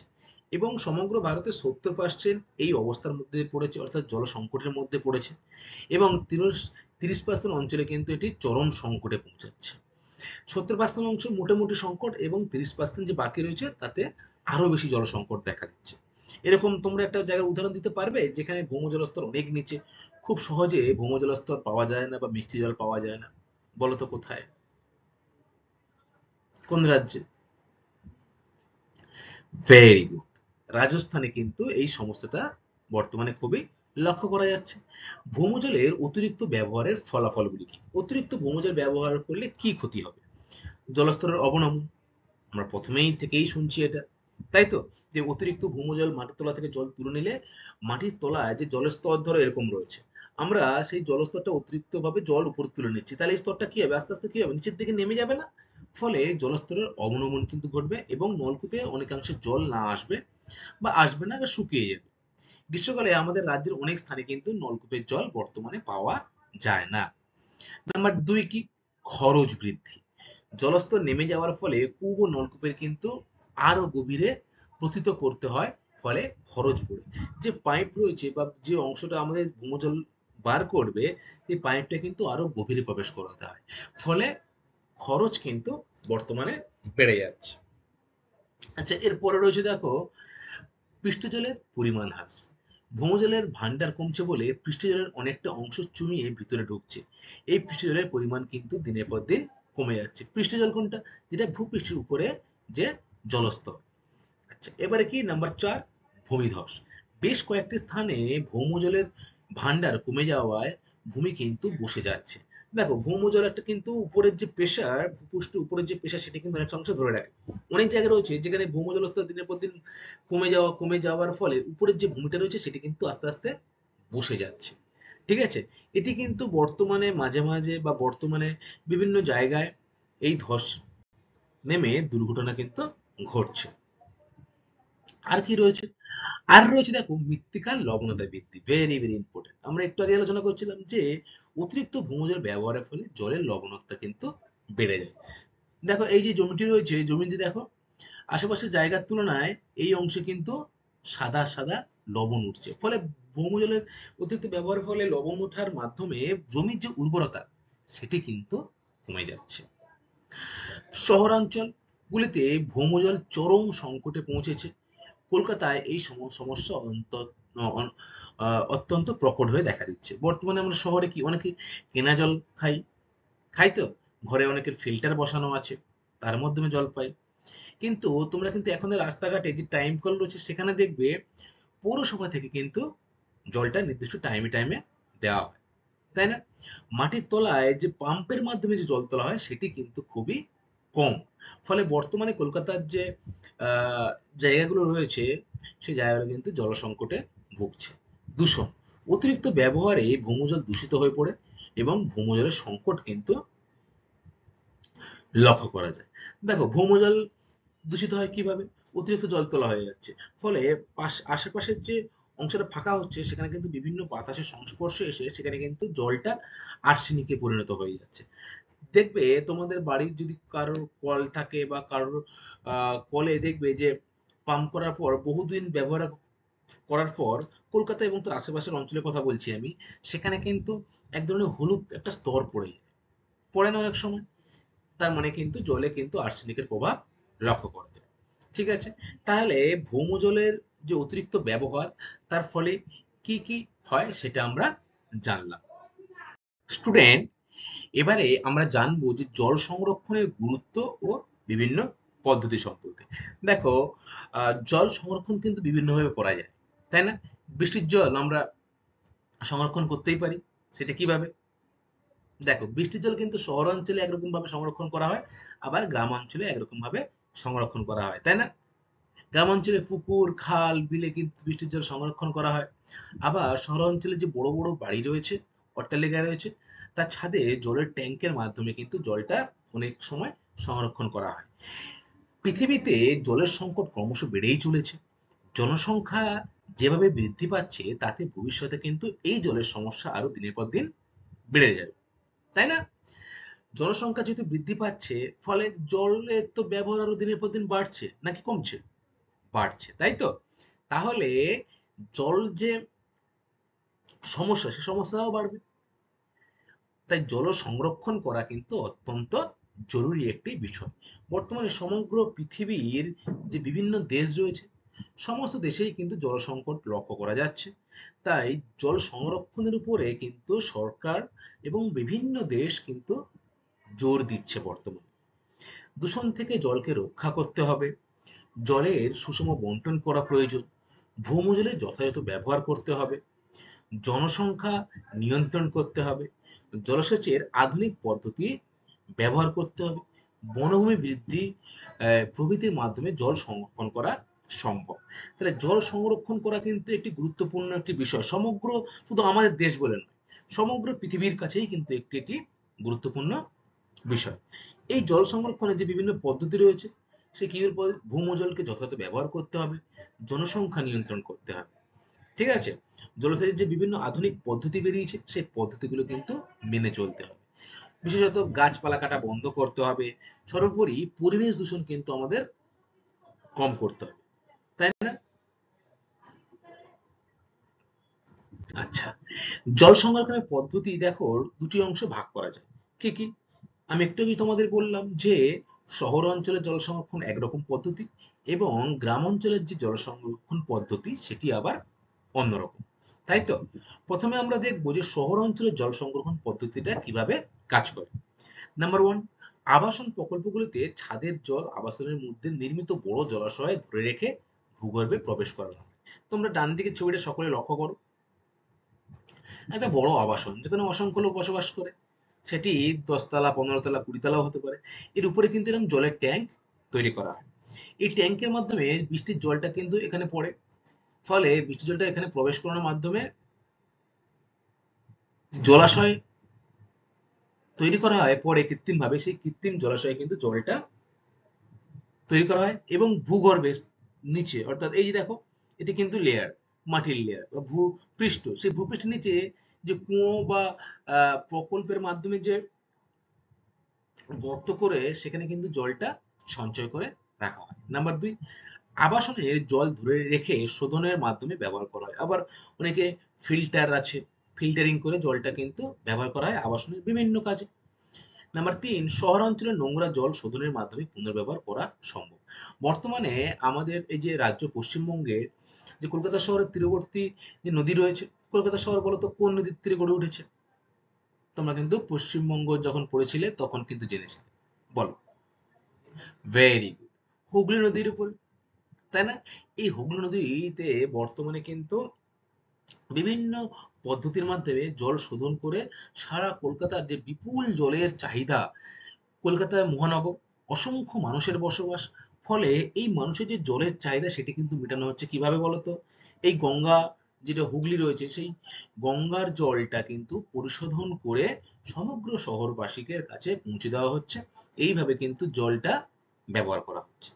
এবং সমগ্র ভারতে 70% এই অবস্থার মধ্যে পড়েছে, অর্থাৎ জল সংকটের মধ্যে পড়েছে এবং 30% অঞ্চলে কিন্তু এটি চরম সংকটে পৌঁছাচ্ছে। 70% অংশ মোটামুটি সংকট এবং 30% যে বাকি রয়েছে তাতে আরো বেশি জল সংকট দেখা দিচ্ছে। এরকম তোমরা একটা জায়গার উদাহরণ দিতে পারবে যেখানে ভৌম জলস্তর অনেক নিচে, খুব সহজে ভৌম জলস্তর পাওয়া যায় না বা মিষ্টি জল পাওয়া যায় না? বলো তো কোথায়, কোন রাজ্যে? ভেরি গুড, রাজস্থানে কিন্তু এই সমস্যাটা বর্তমানে খুবই লক্ষ্য করা যাচ্ছে। ভৌমজলের অতিরিক্ত ব্যবহারের ফলাফলগুলি কি? অতিরিক্ত ভৌমজল ব্যবহার করলে কি ক্ষতি হবে? জলস্তরের অবনমন, আমরা প্রথমেই থেকেই শুনছি এটা, তাই তো? যে অতিরিক্ত ভৌমজল মাটির তলা থেকে জল তুলে নিলে মাটির তলায় যে জলের স্তর ধরো এরকম রয়েছে, আমরা সেই জলস্তরটা অতিরিক্ত ভাবে জল উপরে তুলে নিচ্ছি, তাহলে এই স্তরটা কি হবে, আস্তে আস্তে কি হবে, নিচের দিকে নেমে যাবে না? ফলে জলস্তরের অবনমন কিন্তু ঘটবে এবং নলকূপে অনেকাংশে জল না আসবে বা আসবে না বা শুকিয়ে যাবে। গ্রীষ্মকালে আমাদের রাজ্যের অনেক স্থানে কিন্তু নলকূপের জল বর্তমানে পাওয়া যায় না। নাম্বার দুই কি, খরচ বৃদ্ধি। জলস্তর নেমে যাওয়ার ফলে কূপ ও নলকূপের কিন্তু আরো গভীরে প্রথিত করতে হয়, ফলে খরচ পড়ে। যে পাইপ রয়েছে বা যে অংশটা আমাদের ভূমজল বার করবে, এই পাইপটা কিন্তু আরো গভীরে প্রবেশ করাতে হয়, ফলে খরচ কিন্তু বর্তমানে বেড়ে যাচ্ছে। আচ্ছা, এরপরে রয়েছে দেখো পৃষ্ঠজলের পরিমাণ হ্রাস। ভৌমজলের ভান্ডার কমছে বলে পৃষ্ঠজলের অনেকটা অংশ চুইয়ে ভিতরে ঢুকছে। এই পৃষ্ঠজলের পরিমাণ কিন্তু দিনের পর দিন কমে যাচ্ছে। পৃষ্ঠজল কোনটা, যেটা ভূপৃষ্ঠের উপরে যে জলস্তর। আচ্ছা, এবারে কি নাম্বার ৪, ভূমিধস। বেশ কয়েকটি স্থানে ভৌমজলের ভান্ডার কমে যাওয়ায় ভূমি কিন্তু বসে যাচ্ছে। দেখো, ভৌমজল একটা কিন্তু উপরের যে প্রেশার, ভূপৃষ্ঠের উপরের যে প্রেশার সেটা কিন্তু অনেকটা অংশ ধরে রাখে। অনেক জায়গা রয়েছে যেখানে ভৌমজলস্তর দিনের পর দিন কমে যাওয়ার ফলে উপরের যে ভূমিটা রয়েছে সেটি কিন্তু আস্তে আস্তে বসে যাচ্ছে। ঠিক আছে? এটি কিন্তু বর্তমানে মাঝে মাঝে বা বর্তমানে বিভিন্ন জায়গায় এই ধস নেমে দুর্ঘটনা কিন্তু ঘটছে। আর কি রয়েছে? আর রয়েছে দেখো মৃত্তিকার লবণতা বৃদ্ধি, ভেরি ভেরি ইম্পর্টেন্ট। আমরা একটু আগে আলোচনা করছিলাম যে অতিরিক্ত ভূমিজল ব্যবহারের ফলে জলের লবণতা কিন্তু বেড়ে যায়। দেখো এই যে জমিটি রয়েছে, জমিতে দেখো আশেপাশের জায়গার তুলনায় এই অংশে কিন্তু সাদা সাদা লবণ উঠছে, ফলে ভৌমজলের অতিরিক্ত ব্যবহারের ফলে লবণ ওঠার মাধ্যমে জমির যে উর্বরতা সেটি কিন্তু কমে যাচ্ছে। শহরাঞ্চল গুলিতে ভৌমজল চরম সংকটে পৌঁছেছে। কলকাতায় এই সমস্যা অত্যন্ত প্রকট হয়ে দেখা দিচ্ছে। বর্তমানে আমরা শহরে কি অনেকে কেনা জল খাই, খাই তো? ঘরে অনেকের ফিল্টার বসানো আছে, তার মাধ্যমে জল পাই। কিন্তু তোমরা কিন্তু এখন রাস্তাঘাটে যে টাইম কল রয়েছে সেখানে দেখবে পৌরসভা থেকে কিন্তু জলটা নির্দিষ্ট টাইমে টাইমে দেওয়া হয়, তাই না? মাটির তলায় যে পাম্পের মাধ্যমে যে জল তোলা হয় সেটি কিন্তু খুবই কম। ফলে বর্তমানে কলকাতার যে আহ, জায়গাগুলো রয়েছে সেই জায়গাগুলো কিন্তু জল সংকটে ভুগছে। দূষণ, অতিরিক্ত ব্যবহারে ভৌমজল দূষিত হয়ে পড়ে এবং ভৌমজলের সংকট কিন্তু লক্ষ্য করা যায়। দেখো ভৌমজল দূষিত হয় কিভাবে? অতিরিক্ত জল তোলা হয়ে যাচ্ছে, ফলে আশেপাশের যে অংশটা ফাঁকা হচ্ছে সেখানে কিন্তু বিভিন্ন বাতাসের সংস্পর্শে এসে সেখানে কিন্তু জলটা আর্সেনিকে পরিণত হয়ে যাচ্ছে। দেখবে তোমাদের বাড়ির যদি কারোর কল থাকে বা কারোর কলে দেখবে যে পাম্প করার পর বহুদিন ব্যবহার করার পর কলকাতা এবং তার আশেপাশের অঞ্চলের কথা বলছি আমি, সেখানে কিন্তু এক ধরনের হলুদ একটা স্তর পড়ে যায়। পড়ে না অনেক সময়? তার মানে কিন্তু জলে কিন্তু আর্সেনিকের প্রভাব লক্ষ্য করা যায়। ঠিক আছে? তাহলে ভৌমজলের যে অতিরিক্ত ব্যবহার তার ফলে কি কি হয় সেটা আমরা জানলাম। স্টুডেন্ট, এবারে আমরা জানবো যে জল সংরক্ষণের গুরুত্ব ও বিভিন্ন পদ্ধতি সম্পর্কে। দেখো, জল সংরক্ষণ কিন্তু বিভিন্নভাবে করা যায়, তাই না? বৃষ্টির জল আমরা সংরক্ষণ করতেই পারি। সেটা কিভাবে? দেখো, বৃষ্টির জল কিন্তু শহরাঞ্চলে একরকম ভাবে সংরক্ষণ করা হয়, আবার গ্রাম অঞ্চলে একরকম ভাবে সংরক্ষণ করা হয়, তাই না? গ্রাম অঞ্চলে পুকুর, খাল, বিলে কিন্তু বৃষ্টির জল সংরক্ষণ করা হয়। আবার শহরাঞ্চলে যে বড় বড় বাড়ি রয়েছে, অট্টালিকা রয়েছে, তার ছাদে জলের ট্যাঙ্কের মাধ্যমে কিন্তু জলটা অনেক সময় সংরক্ষণ করা হয়। পৃথিবীতে জলের সংকট ক্রমশ বেড়েই চলেছে। জনসংখ্যা যেভাবে বৃদ্ধি পাচ্ছে তাতে ভবিষ্যতে কিন্তু এই জলের সমস্যা আরো দিনের পর দিন বেড়ে যাবে, তাই না? জনসংখ্যা যেহেতু বৃদ্ধি পাচ্ছে, ফলে জলের তো ব্যবহার আরো দিনের পর দিন বাড়ছে নাকি কমছে? বাড়ছে, তাই তো? তাহলে জল যে সমস্যা, সে সমস্যাও বাড়বে। তাই জল সংরক্ষণ করা কিন্তু অত্যন্ত জরুরি একটি বিষয়। বর্তমানে সমগ্র পৃথিবীর যে বিভিন্ন দেশ রয়েছে, সমস্ত দেশেই কিন্তু জল সংকট লক্ষ্য করা যাচ্ছে। তাই জল সংরক্ষণের উপরে কিন্তু সরকার এবং বিভিন্ন দেশ কিন্তু জোর দিচ্ছে বর্তমানে। দূষণ থেকে জলকে রক্ষা করতে হবে, জলের সুষম বন্টন করা প্রয়োজন, ভৌমজলের যথাযথ ব্যবহার করতে হবে, জনসংখ্যা নিয়ন্ত্রণ করতে হবে, জলসেচের আধুনিক পদ্ধতি ব্যবহার করতে হবে, বনভূমি বৃদ্ধি প্রভৃতির মাধ্যমে জল সংরক্ষণ করা সম্ভব। তাহলে জল সংরক্ষণ করা কিন্তু একটি গুরুত্বপূর্ণ একটি বিষয়, সমগ্র শুধু আমাদের দেশ বলে নয়, সমগ্র পৃথিবীর কাছেই কিন্তু একটি এটি গুরুত্বপূর্ণ বিষয়। এই জল সংরক্ষণের যে বিভিন্ন পদ্ধতি রয়েছে, সে কিভাবে ভৌমজলকে যথাযথ ব্যবহার করতে হবে, জনসংখ্যা নিয়ন্ত্রণ করতে হবে। ঠিক আছে? জলসেচের যে বিভিন্ন আধুনিক পদ্ধতি বেরিয়েছে সেই পদ্ধতিগুলো কিন্তু মেনে চলতে হবে। বিশেষত গাছপালা কাটা বন্ধ করতে হবে। সর্বোপরি পরিবেশ দূষণ কিন্তু আমাদের কম করতে হবে, তাই না? আচ্ছা, জল সংরক্ষণের পদ্ধতি দেখো দুটি অংশে ভাগ করা যায়। কি কি? আমি একটু আগেই তোমাদের বললাম যে শহর অঞ্চলে জল সংরক্ষণ একরকম পদ্ধতি এবং গ্রাম অঞ্চলের যে জল সংরক্ষণ পদ্ধতি সেটি আবার অন্যরকম, তাই তো? প্রথমে আমরা দেখবো যে শহর অঞ্চলের জল সংরক্ষণ পদ্ধতিটা কিভাবে কাজ করে। নাম্বার ওয়ান, আবাসন প্রকল্পগুলিতে ছাদের জল আবাসনের মধ্যে নির্মিত বড় জলাশয়ে ধরে রেখে ভূগর্ভে প্রবেশ করানো হয়। তোমরা ডান দিকের ছবিটা সকলে লক্ষ্য করো। একটা বড় আবাসন যেখানে অসংখ্য লোক বসবাস করে, সেটি 10 তলা, 15 তলা, 20 তলাও হতে পারে। এর উপরে কিন্তু এরকম জলের ট্যাঙ্ক তৈরি করা হয়। এই ট্যাঙ্কের মাধ্যমে বৃষ্টির জলটা কিন্তু এখানে পড়ে, ফলে বৃষ্টির জলটা এখানে প্রবেশ করানোর মাধ্যমে জলাশয় তৈরি করা হয় পরে কৃত্রিম ভাবে, সেই কৃত্রিম জলাশয়ে কিন্তু জলটা তৈরি করা হয় এবং ভূগর্ভে নিচে, অর্থাৎ এই যে দেখো, এটি কিন্তু লেয়ার, মাটির লেয়ার বা ভূপৃষ্ঠ, সেই ভূপৃষ্ঠের নিচে যে কুয়ো বা প্রকল্পের মাধ্যমে যে গর্ত করে সেখানে কিন্তু জলটা সঞ্চয় করে রাখা হয়। নাম্বার দুই, আবাসনের জল ধরে রেখে শোধনের মাধ্যমে ব্যবহার করা হয়। আবার অনেকে ফিল্টার আছে, ফিল্টারিং করে জলটা কিন্তু ব্যবহার করা হয় আবাসনের বিভিন্ন কাজে। নাম্বার 3, শহরাঞ্চলে নোংরা জল শোধনের মাধ্যমে পুনর্ব্যবহার করা সম্ভব। বর্তমানে আমাদের এই যে রাজ্য পশ্চিমবঙ্গে যে কলকাতা শহরের তীরবর্তী যে নদী রয়েছে, কলকাতা শহর বলতো কোন নদীর তীরে গড়ে উঠেছে? তোমরা কিন্তু পশ্চিমবঙ্গ যখন পড়েছিলে তখন কিন্তু জেনেছিলে। বলো। Very good. হুগলি নদীর উপরে, তাই না? এই হুগলি নদীতে বর্তমানে কিন্তু বিভিন্ন পদ্ধতির মাধ্যমে জল শোধন করে সারা কলকাতার যে বিপুল জলের চাহিদা, কলকাতায় মহানগর, অসংখ্য মানুষের বসবাস, ফলে এই মানুষের যে জলের চাহিদা সেটি কিন্তু মেটানো হচ্ছে কিভাবে বলতো? এই গঙ্গা, যেটা হুগলি রয়েছে, সেই গঙ্গার জলটা কিন্তু পরিশোধন করে সমগ্র শহরবাসীকে কাছে পৌঁছে দেওয়া হচ্ছে। এইভাবে কিন্তু জলটা ব্যবহার করা হচ্ছে।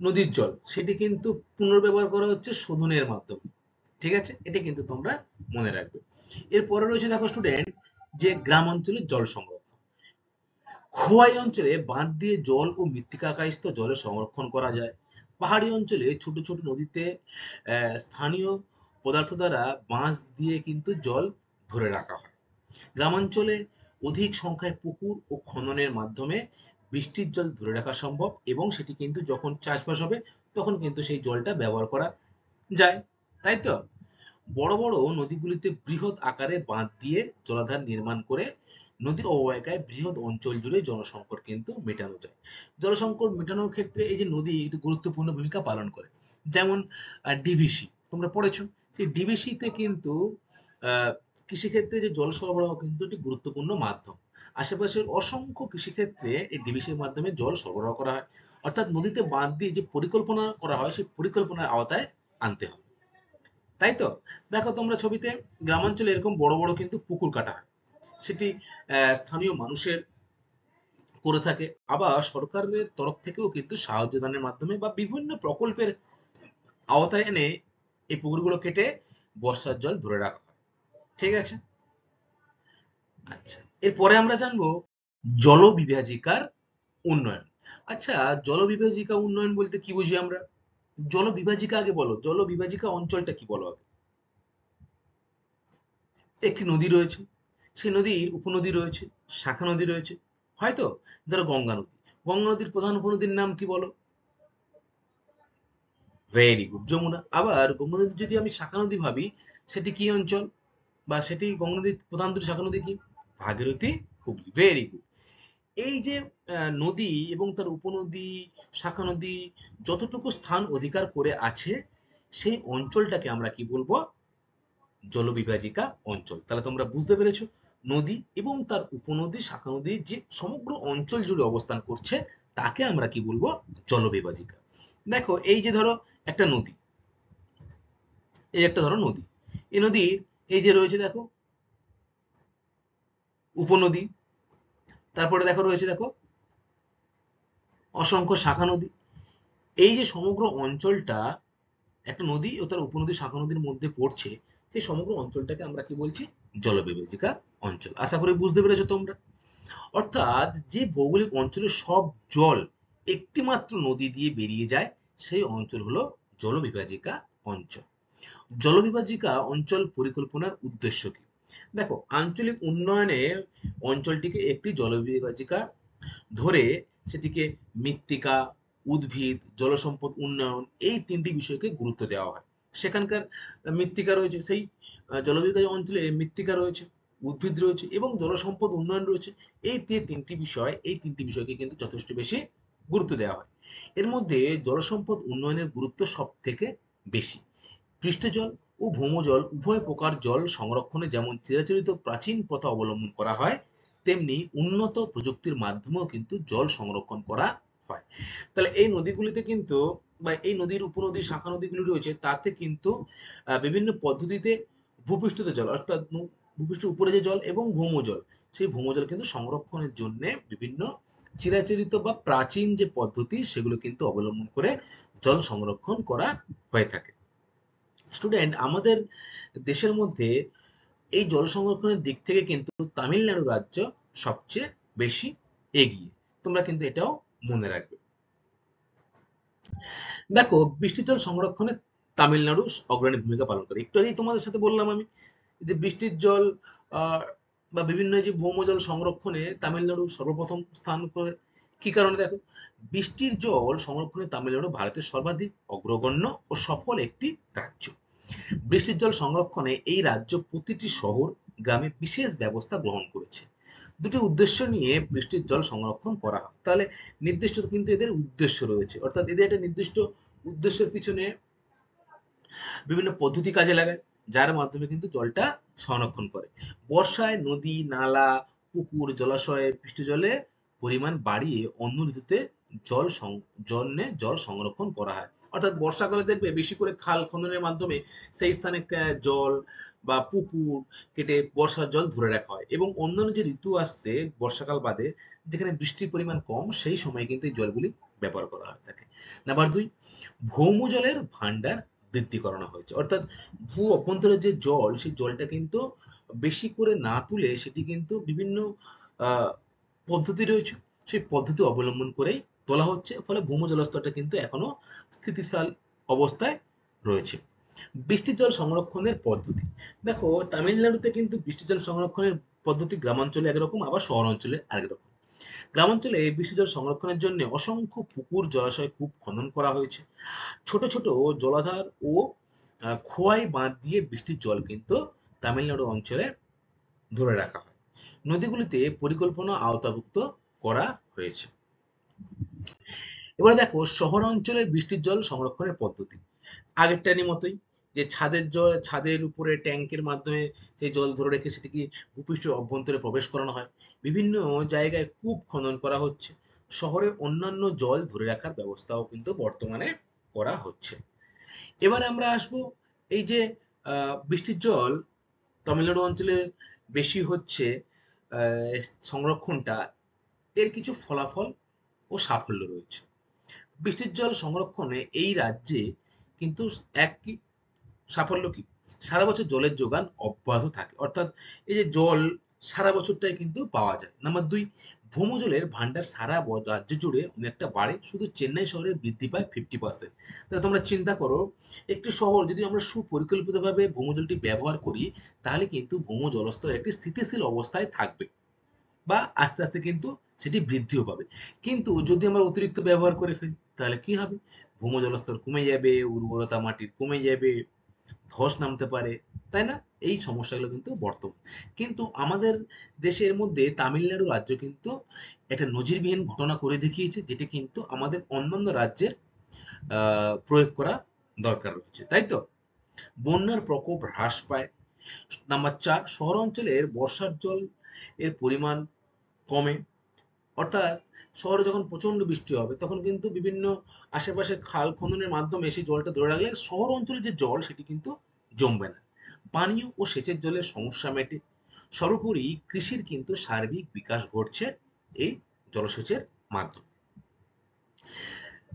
নদীর জল সেটি কিন্তু পুনর্ব্যবহার করা হচ্ছে শোধনের মাধ্যমে। ঠিক আছে, এটা কিন্তু তোমরা মনে রাখবে। এরপরে রয়েছে দেখো স্টুডেন্ট, যে গ্রাম অঞ্চলের জল সংরক্ষণ। খোয়াই অঞ্চলে বাঁধ দিয়ে জল ও মৃত্তিকাকায়স্থ জলের সংরক্ষণ করা যায়। পাহাড়ি অঞ্চলে ছোট ছোট নদীতে স্থানীয় পদার্থ দ্বারা বাঁশ দিয়ে কিন্তু জল ধরে রাখা হয়। গ্রামাঞ্চলে অধিক সংখ্যায় পুকুর ও খননের মাধ্যমে বৃষ্টির জল ধরে রাখা সম্ভব, এবং সেটি কিন্তু যখন চাষবাস হবে তখন কিন্তু সেই জলটা ব্যবহার করা যায়। তাই তো? বড় বড় নদীগুলিতে বৃহৎ আকারে বাঁধ দিয়ে জলাধার নির্মাণ করে নদীর অববাহিকায় বৃহৎ অঞ্চল জুড়ে জলসংকট কিন্তু মেটানো যায়। জলসংকট মেটানোর ক্ষেত্রে এই যে নদী একটি গুরুত্বপূর্ণ ভূমিকা পালন করে। যেমন ডিভিসি তোমরা পড়েছো, সেই ডিভিসিতে কিন্তু আহ, কৃষিক্ষেত্রে যে জল সরবরাহ কিন্তু একটি গুরুত্বপূর্ণ মাধ্যম। আশেপাশের অসংখ্য কৃষিক্ষেত্রে এই ডিভিসির মাধ্যমে জল সরবরাহ করা হয়। অর্থাৎ নদীতে বাঁধ দিয়ে যে পরিকল্পনা করা হয় সেই পরিকল্পনার আওতায় আনতে হবে। তাই তো? দেখো তোমরা ছবিতে, গ্রামাঞ্চলে এরকম বড় বড় কিন্তু পুকুর কাটা হয়, সেটি স্থানীয় মানুষের করে থাকে। আবার সরকারের তরফ থেকেও কিন্তু সাহায্য দানের মাধ্যমে বা বিভিন্ন প্রকল্পের আওতায় এনে এই পুকুরগুলো কেটে বর্ষার জল ধরে রাখা হয়। ঠিক আছে? আচ্ছা, এরপরে আমরা জানবো জল বিভাজিকার উন্নয়ন। আচ্ছা, জল বিভাজিকা উন্নয়ন বলতে কি বুঝি আমরা? জল বিভাজিকা আগে বলো, জল বিভাজিকা অঞ্চলটা কি বলো আগে। একটি নদী রয়েছে, সেই নদীর উপনদী রয়েছে, শাখা নদী রয়েছে, হয়তো? ধরো গঙ্গা নদী। গঙ্গা নদীর প্রধান উপনদীর নাম কি বলো? Very good, Jamuna. আবার গঙ্গা নদী যদি আমি শাখা নদী ভাবি, সেটি কি অঞ্চল, বা সেটি গঙ্গা নদীর প্রধান দুটি শাখা নদী কি? ভাগীরথী, হুগলি। Very good. এই যে নদী এবং তার উপনদী, শাখা নদী যতটুকু স্থান অধিকার করে আছে, সেই অঞ্চলটাকে আমরা কি বলবো? জলবিভাজিকা অঞ্চল। তাহলে তোমরা বুঝতে পেরেছো, নদী এবং তার উপনদী, শাখা নদী যে সমগ্র অঞ্চল জুড়ে অবস্থান করছে তাকে আমরা কি বলবো? জলবিভাজিকা। দেখো এই যে ধরো একটা নদী, এই একটা ধরো নদী, এই নদীর এই যে রয়েছে দেখো উপনদী, তারপরে দেখো রয়েছে দেখো অসংখ্য শাখা নদী। এই যে সমগ্র অঞ্চলটা একটা নদী ও তার উপনদী শাখা নদীর মধ্যে পড়ছে, সেই সমগ্র অঞ্চলটাকে আমরা কি বলছি? জলবিভাজিকা অঞ্চল। আশা করি বুঝতে পেরেছো তোমরা। অর্থাৎ যে ভৌগোলিক অঞ্চলের সব জল একটি মাত্র নদী দিয়ে বেরিয়ে যায়, সেই অঞ্চল হলো জলবিভাজিকা অঞ্চল। জলবিভাজিকা অঞ্চল পরিকল্পনার উদ্দেশ্য কি? দেখো, আঞ্চলিক উন্নয়নে অঞ্চলটিকে একটি জলবিভাজিকা ধরে সেটিকে মৃত্তিকা, উদ্ভিদ, জলসম্পদ উন্নয়ন, এই তিনটি বিষয়কে গুরুত্ব দেওয়া হয়। সেখানকার মৃত্তিকা রয়েছে, সেই জলবিভাজিকা অঞ্চলে মৃত্তিকা রয়েছে, উদ্ভিদ রয়েছে এবং জলসম্পদ উন্নয়ন রয়েছে। এই তিনটি বিষয়কে কিন্তু যথেষ্ট বেশি গুরুত্ব দেওয়া হয়। এর মধ্যে জলসম্পদ উন্নয়নের গুরুত্ব সব থেকে বেশি। পৃষ্ঠজল ও ভৌমজল উভয় প্রকার জল সংরক্ষণে যেমন চিরাচরিত প্রাচীন প্রথা অবলম্বন করা হয়, তেমনি উন্নত প্রযুক্তির মাধ্যমেও কিন্তু জল সংরক্ষণ করা হয়। তাহলে এই নদীগুলিতে কিন্তু, বা এই নদীর উপনদী শাখা নদীগুলি রয়েছে তাতে কিন্তু বিভিন্ন পদ্ধতিতে ভূপৃষ্ঠতে জল, অর্থাৎ ভূপৃষ্ঠের উপরে যে জল এবং ভৌমজল, সেই ভৌমজল কিন্তু সংরক্ষণের জন্য বিভিন্ন চিরাচরিত বা প্রাচীন যে পদ্ধতি সেগুলো কিন্তু অবলম্বন করে জল সংরক্ষণ করা হয়ে থাকে। স্টুডেন্ট, আমাদের দেশের মধ্যে এই জল সংরক্ষণের দিক থেকে কিন্তু তামিলনাড়ু রাজ্য সবচেয়ে বেশি এগিয়ে। তোমরা কিন্তু এটাও মনে রাখবে। দেখো, বৃষ্টির জল সংরক্ষণে তামিলনাড়ু অগ্রণী ভূমিকা পালন করে। একটু আগেই তোমাদের সাথে বললাম আমি যে বৃষ্টির জল আহ, বা বিভিন্ন এই যে ভৌমজল সংরক্ষণে তামিলনাড়ু সর্বপ্রথম স্থান করে। কি কারণে? দেখো, বৃষ্টির জল সংরক্ষণে তামিলনাড়ু ভারতের সর্বাধিক অগ্রগণ্য ও সফল একটি রাজ্য। বৃষ্টির জল সংরক্ষণে এই রাজ্য প্রতিটি শহর গ্রামে বিশেষ ব্যবস্থা গ্রহণ করেছে। দুটি উদ্দেশ্য নিয়ে বৃষ্টির জল সংরক্ষণ করা হয়। তাহলে নির্দিষ্ট কিন্তু এদের উদ্দেশ্য রয়েছে, অর্থাৎ এদের একটা নির্দিষ্ট উদ্দেশ্যের পিছনে বিভিন্ন পদ্ধতি কাজে লাগায়, যার মাধ্যমে কিন্তু জলটা সংরক্ষণ করে। বর্ষায় নদী, নালা, পুকুর, জলাশয়ে বৃষ্টি জলে পরিমাণ বাড়িয়ে অন্য ঋতুতে জল সংরক্ষণ করা হয়। অর্থাৎ বর্ষাকালে দেখবে বেশি করে খাল খননের মাধ্যমে সেই স্থানে জল বা পুকুর কেটে বর্ষার জল ধরে রাখা হয়, এবং অন্যান্য যে ঋতু আসছে বর্ষাকাল বাদে, যেখানে বৃষ্টির পরিমাণ কম, সেই সময় কিন্তু এই জলগুলি ব্যবহার করা হয় থাকে। নাম্বার 2, ভৌম জলের ভান্ডার বৃদ্ধি করানো হয়েছে। অর্থাৎ ভূ অভ্যন্তরের যে জল, সেই জলটা কিন্তু বেশি করে না তুলে সেটি কিন্তু বিভিন্ন আহ, পদ্ধতি রয়েছে, সেই পদ্ধতি অবলম্বন করেই তোলা হচ্ছে। ফলে ভৌম জলস্তরটা কিন্তু এখনো স্থিতিশীল অবস্থায় রয়েছে। বৃষ্টির জল সংরক্ষণের পদ্ধতি। দেখো, তামিলনাড়ুতে কিন্তু বৃষ্টির জল সংরক্ষণের পদ্ধতি গ্রামাঞ্চলে একরকম, আবার শহর অঞ্চলে আরেক রকম। গ্রামাঞ্চলে বৃষ্টির জল সংরক্ষণের জন্য অসংখ্য পুকুর, জলাশয় কূপ খনন করা হয়েছে। ছোট ছোট জলাধার ও খোয়াই বাঁধ দিয়ে বৃষ্টির জল কিন্তু তামিলনাড়ু অঞ্চলে ধরে রাখা হয়। নদীগুলিতে পরিকল্পনা আওতাভুক্ত করা হয়েছে। এবারে দেখো, শহর অঞ্চলে বৃষ্টির জল সংরক্ষণের পদ্ধতি আগেরটারই মতোই, যে ছাদের জল, ছাদের উপরে ট্যাঙ্কের মাধ্যমে সেই জল ধরে রেখে সেটিকে ভূপৃষ্ঠের অভ্যন্তরে প্রবেশ করানো হয়। বিভিন্ন জায়গায় কূপ খনন করা হচ্ছে। শহরে অন্যান্য জল ধরে রাখার ব্যবস্থাও কিন্তু বর্তমানে করা হচ্ছে। এবারে আমরা আসবো এই যে বৃষ্টির জল তামিলনাড়ু অঞ্চলে বেশি হচ্ছে, সংরক্ষণটা, এর কিছু ফলাফল ও সাফল্য রয়েছে। বৃষ্টির জল সংরক্ষণে এই রাজ্যে কিন্তু এক কি সাফল্য কি, সারা বছর জলের যোগান অব্যাহত থাকে। অর্থাৎ এই যে জল সারা বছরটাই কিন্তু পাওয়া যায়। নাম্বার 2, ভৌমজলের ভান্ডার সারা রাজ্য জুড়ে অনেকটা বাড়ে, শুধু চেন্নাই শহরে বৃদ্ধি পায় 50%। তাহলে তোমরা চিন্তা করো, একটি শহর যদি আমরা সুপরিকল্পিতভাবে ভৌমজলটি ব্যবহার করি, তাহলে কিন্তু ভৌম জলস্তর একটি স্থিতিশীল অবস্থায় থাকবে, বা আস্তে আস্তে কিন্তু সেটি বৃদ্ধিও পাবে। কিন্তু যদি আমরা অতিরিক্ত ব্যবহার করে ফেলি, তাহলে কি হবে? ভৌম জলস্তর কমে যাবে, উর্বরতা মাটির কমে যাবে, ধস নামতে পারে, তাই না? এই সমস্যাগুলো কিন্তু বর্তমান। কিন্তু আমাদের দেশের মধ্যে তামিলনাড়ু রাজ্য কিন্তু একটা নজিরবিহীন ঘটনা করে দেখিয়েছে, যেটি কিন্তু আমাদের অন্যান্য রাজ্যের প্রয়োগ করা দরকার রয়েছে, তাই তো? বন্যার প্রকোপ হ্রাস পায়। নাম্বার 4, শহর অঞ্চলের বর্ষার জল এর পরিমাণ কমে। অর্থাৎ শহরে যখন প্রচন্ড বৃষ্টি হবে, তখন কিন্তু বিভিন্ন আশেপাশে খাল খননের মাধ্যমে সেই জলটা ধরে রাখলে শহর অঞ্চলে যে জল, সেটি কিন্তু জমবে না। পানীয় ও সেচের জলের সমস্যা মেটে। সর্বোপরি কৃষির কিন্তু সার্বিক বিকাশ ঘটছে এই জলসেচের মাধ্যমে।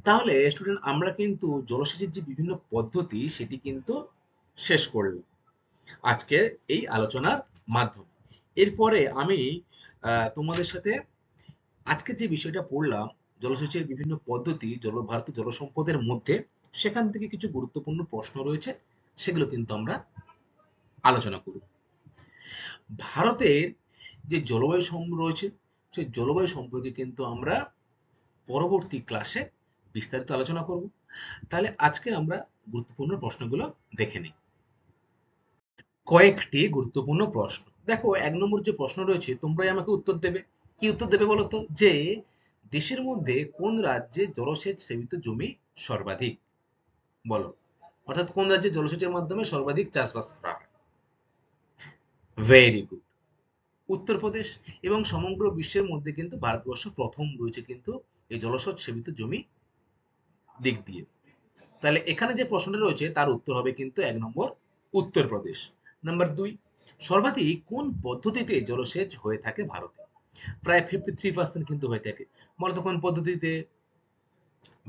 তাহলে স্টুডেন্ট, আমরা কিন্তু জলসেচের যে বিভিন্ন পদ্ধতি, সেটি কিন্তু শেষ করলাম আজকের এই আলোচনার মাধ্যমে। এরপরে আমি তোমাদের সাথে আজকে যে বিষয়টা পড়লাম, জলসেচের বিভিন্ন পদ্ধতি ভারতীয় জল সম্পদের মধ্যে, সেখান থেকে কিছু গুরুত্বপূর্ণ প্রশ্ন রয়েছে, সেগুলো কিন্তু আমরা আলোচনা করব। ভারতের যে জলবায়ু রয়েছে, সেই জলবায়ু সম্পর্কে কিন্তু আমরা পরবর্তী ক্লাসে বিস্তারিত আলোচনা করব। তাহলে আজকে আমরা গুরুত্বপূর্ণ প্রশ্নগুলো দেখে নিই। কয়েকটি গুরুত্বপূর্ণ প্রশ্ন। দেখো, 1 নম্বর যে প্রশ্ন রয়েছে, তোমরাই আমাকে উত্তর দেবে। কি উত্তর দেবে বলো তো? যে দেশের মধ্যে কোন রাজ্যে জলসেচ সেবিত জমি সর্বাধিক? বলো। অর্থাৎ কোন রাজ্যে জলসেচের মাধ্যমে সর্বাধিক চাষবাস করা হয়? Very good, Uttar Pradesh. এবং সমগ্র বিশ্বের মধ্যে কিন্তু ভারতবর্ষ প্রথম রয়েছে কিন্তু এই জলসেচ সেবিত জমি দিক দিয়ে। তাহলে এখানে যে প্রশ্নটা রয়েছে, তার উত্তর হবে কিন্তু 1 নম্বর, উত্তরপ্রদেশ। নাম্বার 2, সর্বাধিক কোন পদ্ধতিতে জলসেচ হয়ে থাকে ভারতে? প্রায় 53% কিন্তু হয়ে থাকে। বলতো কোন পদ্ধতিতে?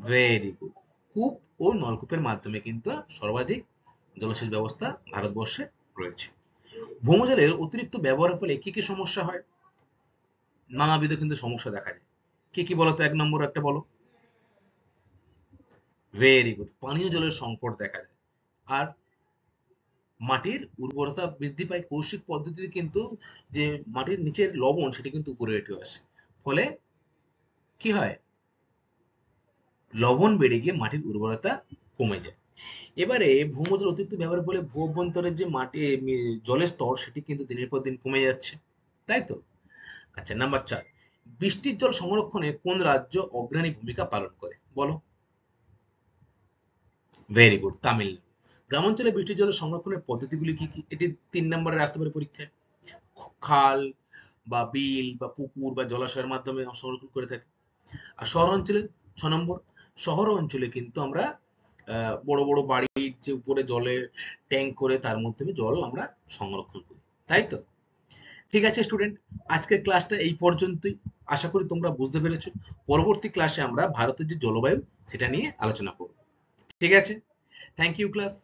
ভেরি গুড, কূপ ও নলকূপের মাধ্যমে কিন্তু সর্বাধিক জলসেচ ব্যবস্থা ভারতবর্ষে রয়েছে। ভৌমজলের অতিরিক্ত ব্যবহারের ফলে কি কি সমস্যা হয়? নানাবিধ কিন্তু সমস্যা দেখা যায়। কি কি বলতো? 1 নম্বর একটা বলো। ভেরি গুড, পানীয় জলের সংকট দেখা যায়। আর মাটির উর্বরতা বৃদ্ধি পায় কৌশিক পদ্ধতিতে, কিন্তু যে মাটির নিচের লবণ সেটা কিন্তু উপরে উঠে আসে, ফলে কি হয়, লবণ বেড়ে গিয়ে মাটির উর্বরতা কমে যায়। এবারে ভূমজল অতিরিক্ত ব্যবহারের ফলে ভূ অভ্যন্তরের যে মাটি জলের স্তর সেটি কিন্তু দিনের পর দিন কমে যাচ্ছে, তাই তো? আচ্ছা, নাম্বার 4, বৃষ্টির জল সংরক্ষণে কোন রাজ্য অগ্রণী ভূমিকা পালন করে বলো? Very good, Tamil Nadu. গ্রামাঞ্চলে বৃষ্টির জল সংরক্ষণের পদ্ধতিগুলি কি কি, এটি 3 নম্বরে আসতে পারে পরীক্ষায়। খাল বা বিল বা পুকুর বা জলাশয়ের মাধ্যমে সংরক্ষণ করে থাকে। আর শহর অঞ্চলে 6 নম্বর, শহর অঞ্চলে কিন্তু আমরা বড় বড় বাড়ির যে উপরে জলের ট্যাঙ্ক করে তার মাধ্যমে জল আমরা সংরক্ষণ করি, তাই তো? ঠিক আছে স্টুডেন্ট, আজকের ক্লাসটা এই পর্যন্তই। আশা করি তোমরা বুঝতে পেরেছো। পরবর্তী ক্লাসে আমরা ভারতের যে জলবায়ু সেটা নিয়ে আলোচনা করব। ঠিক আছে, থ্যাংক ইউ ক্লাস।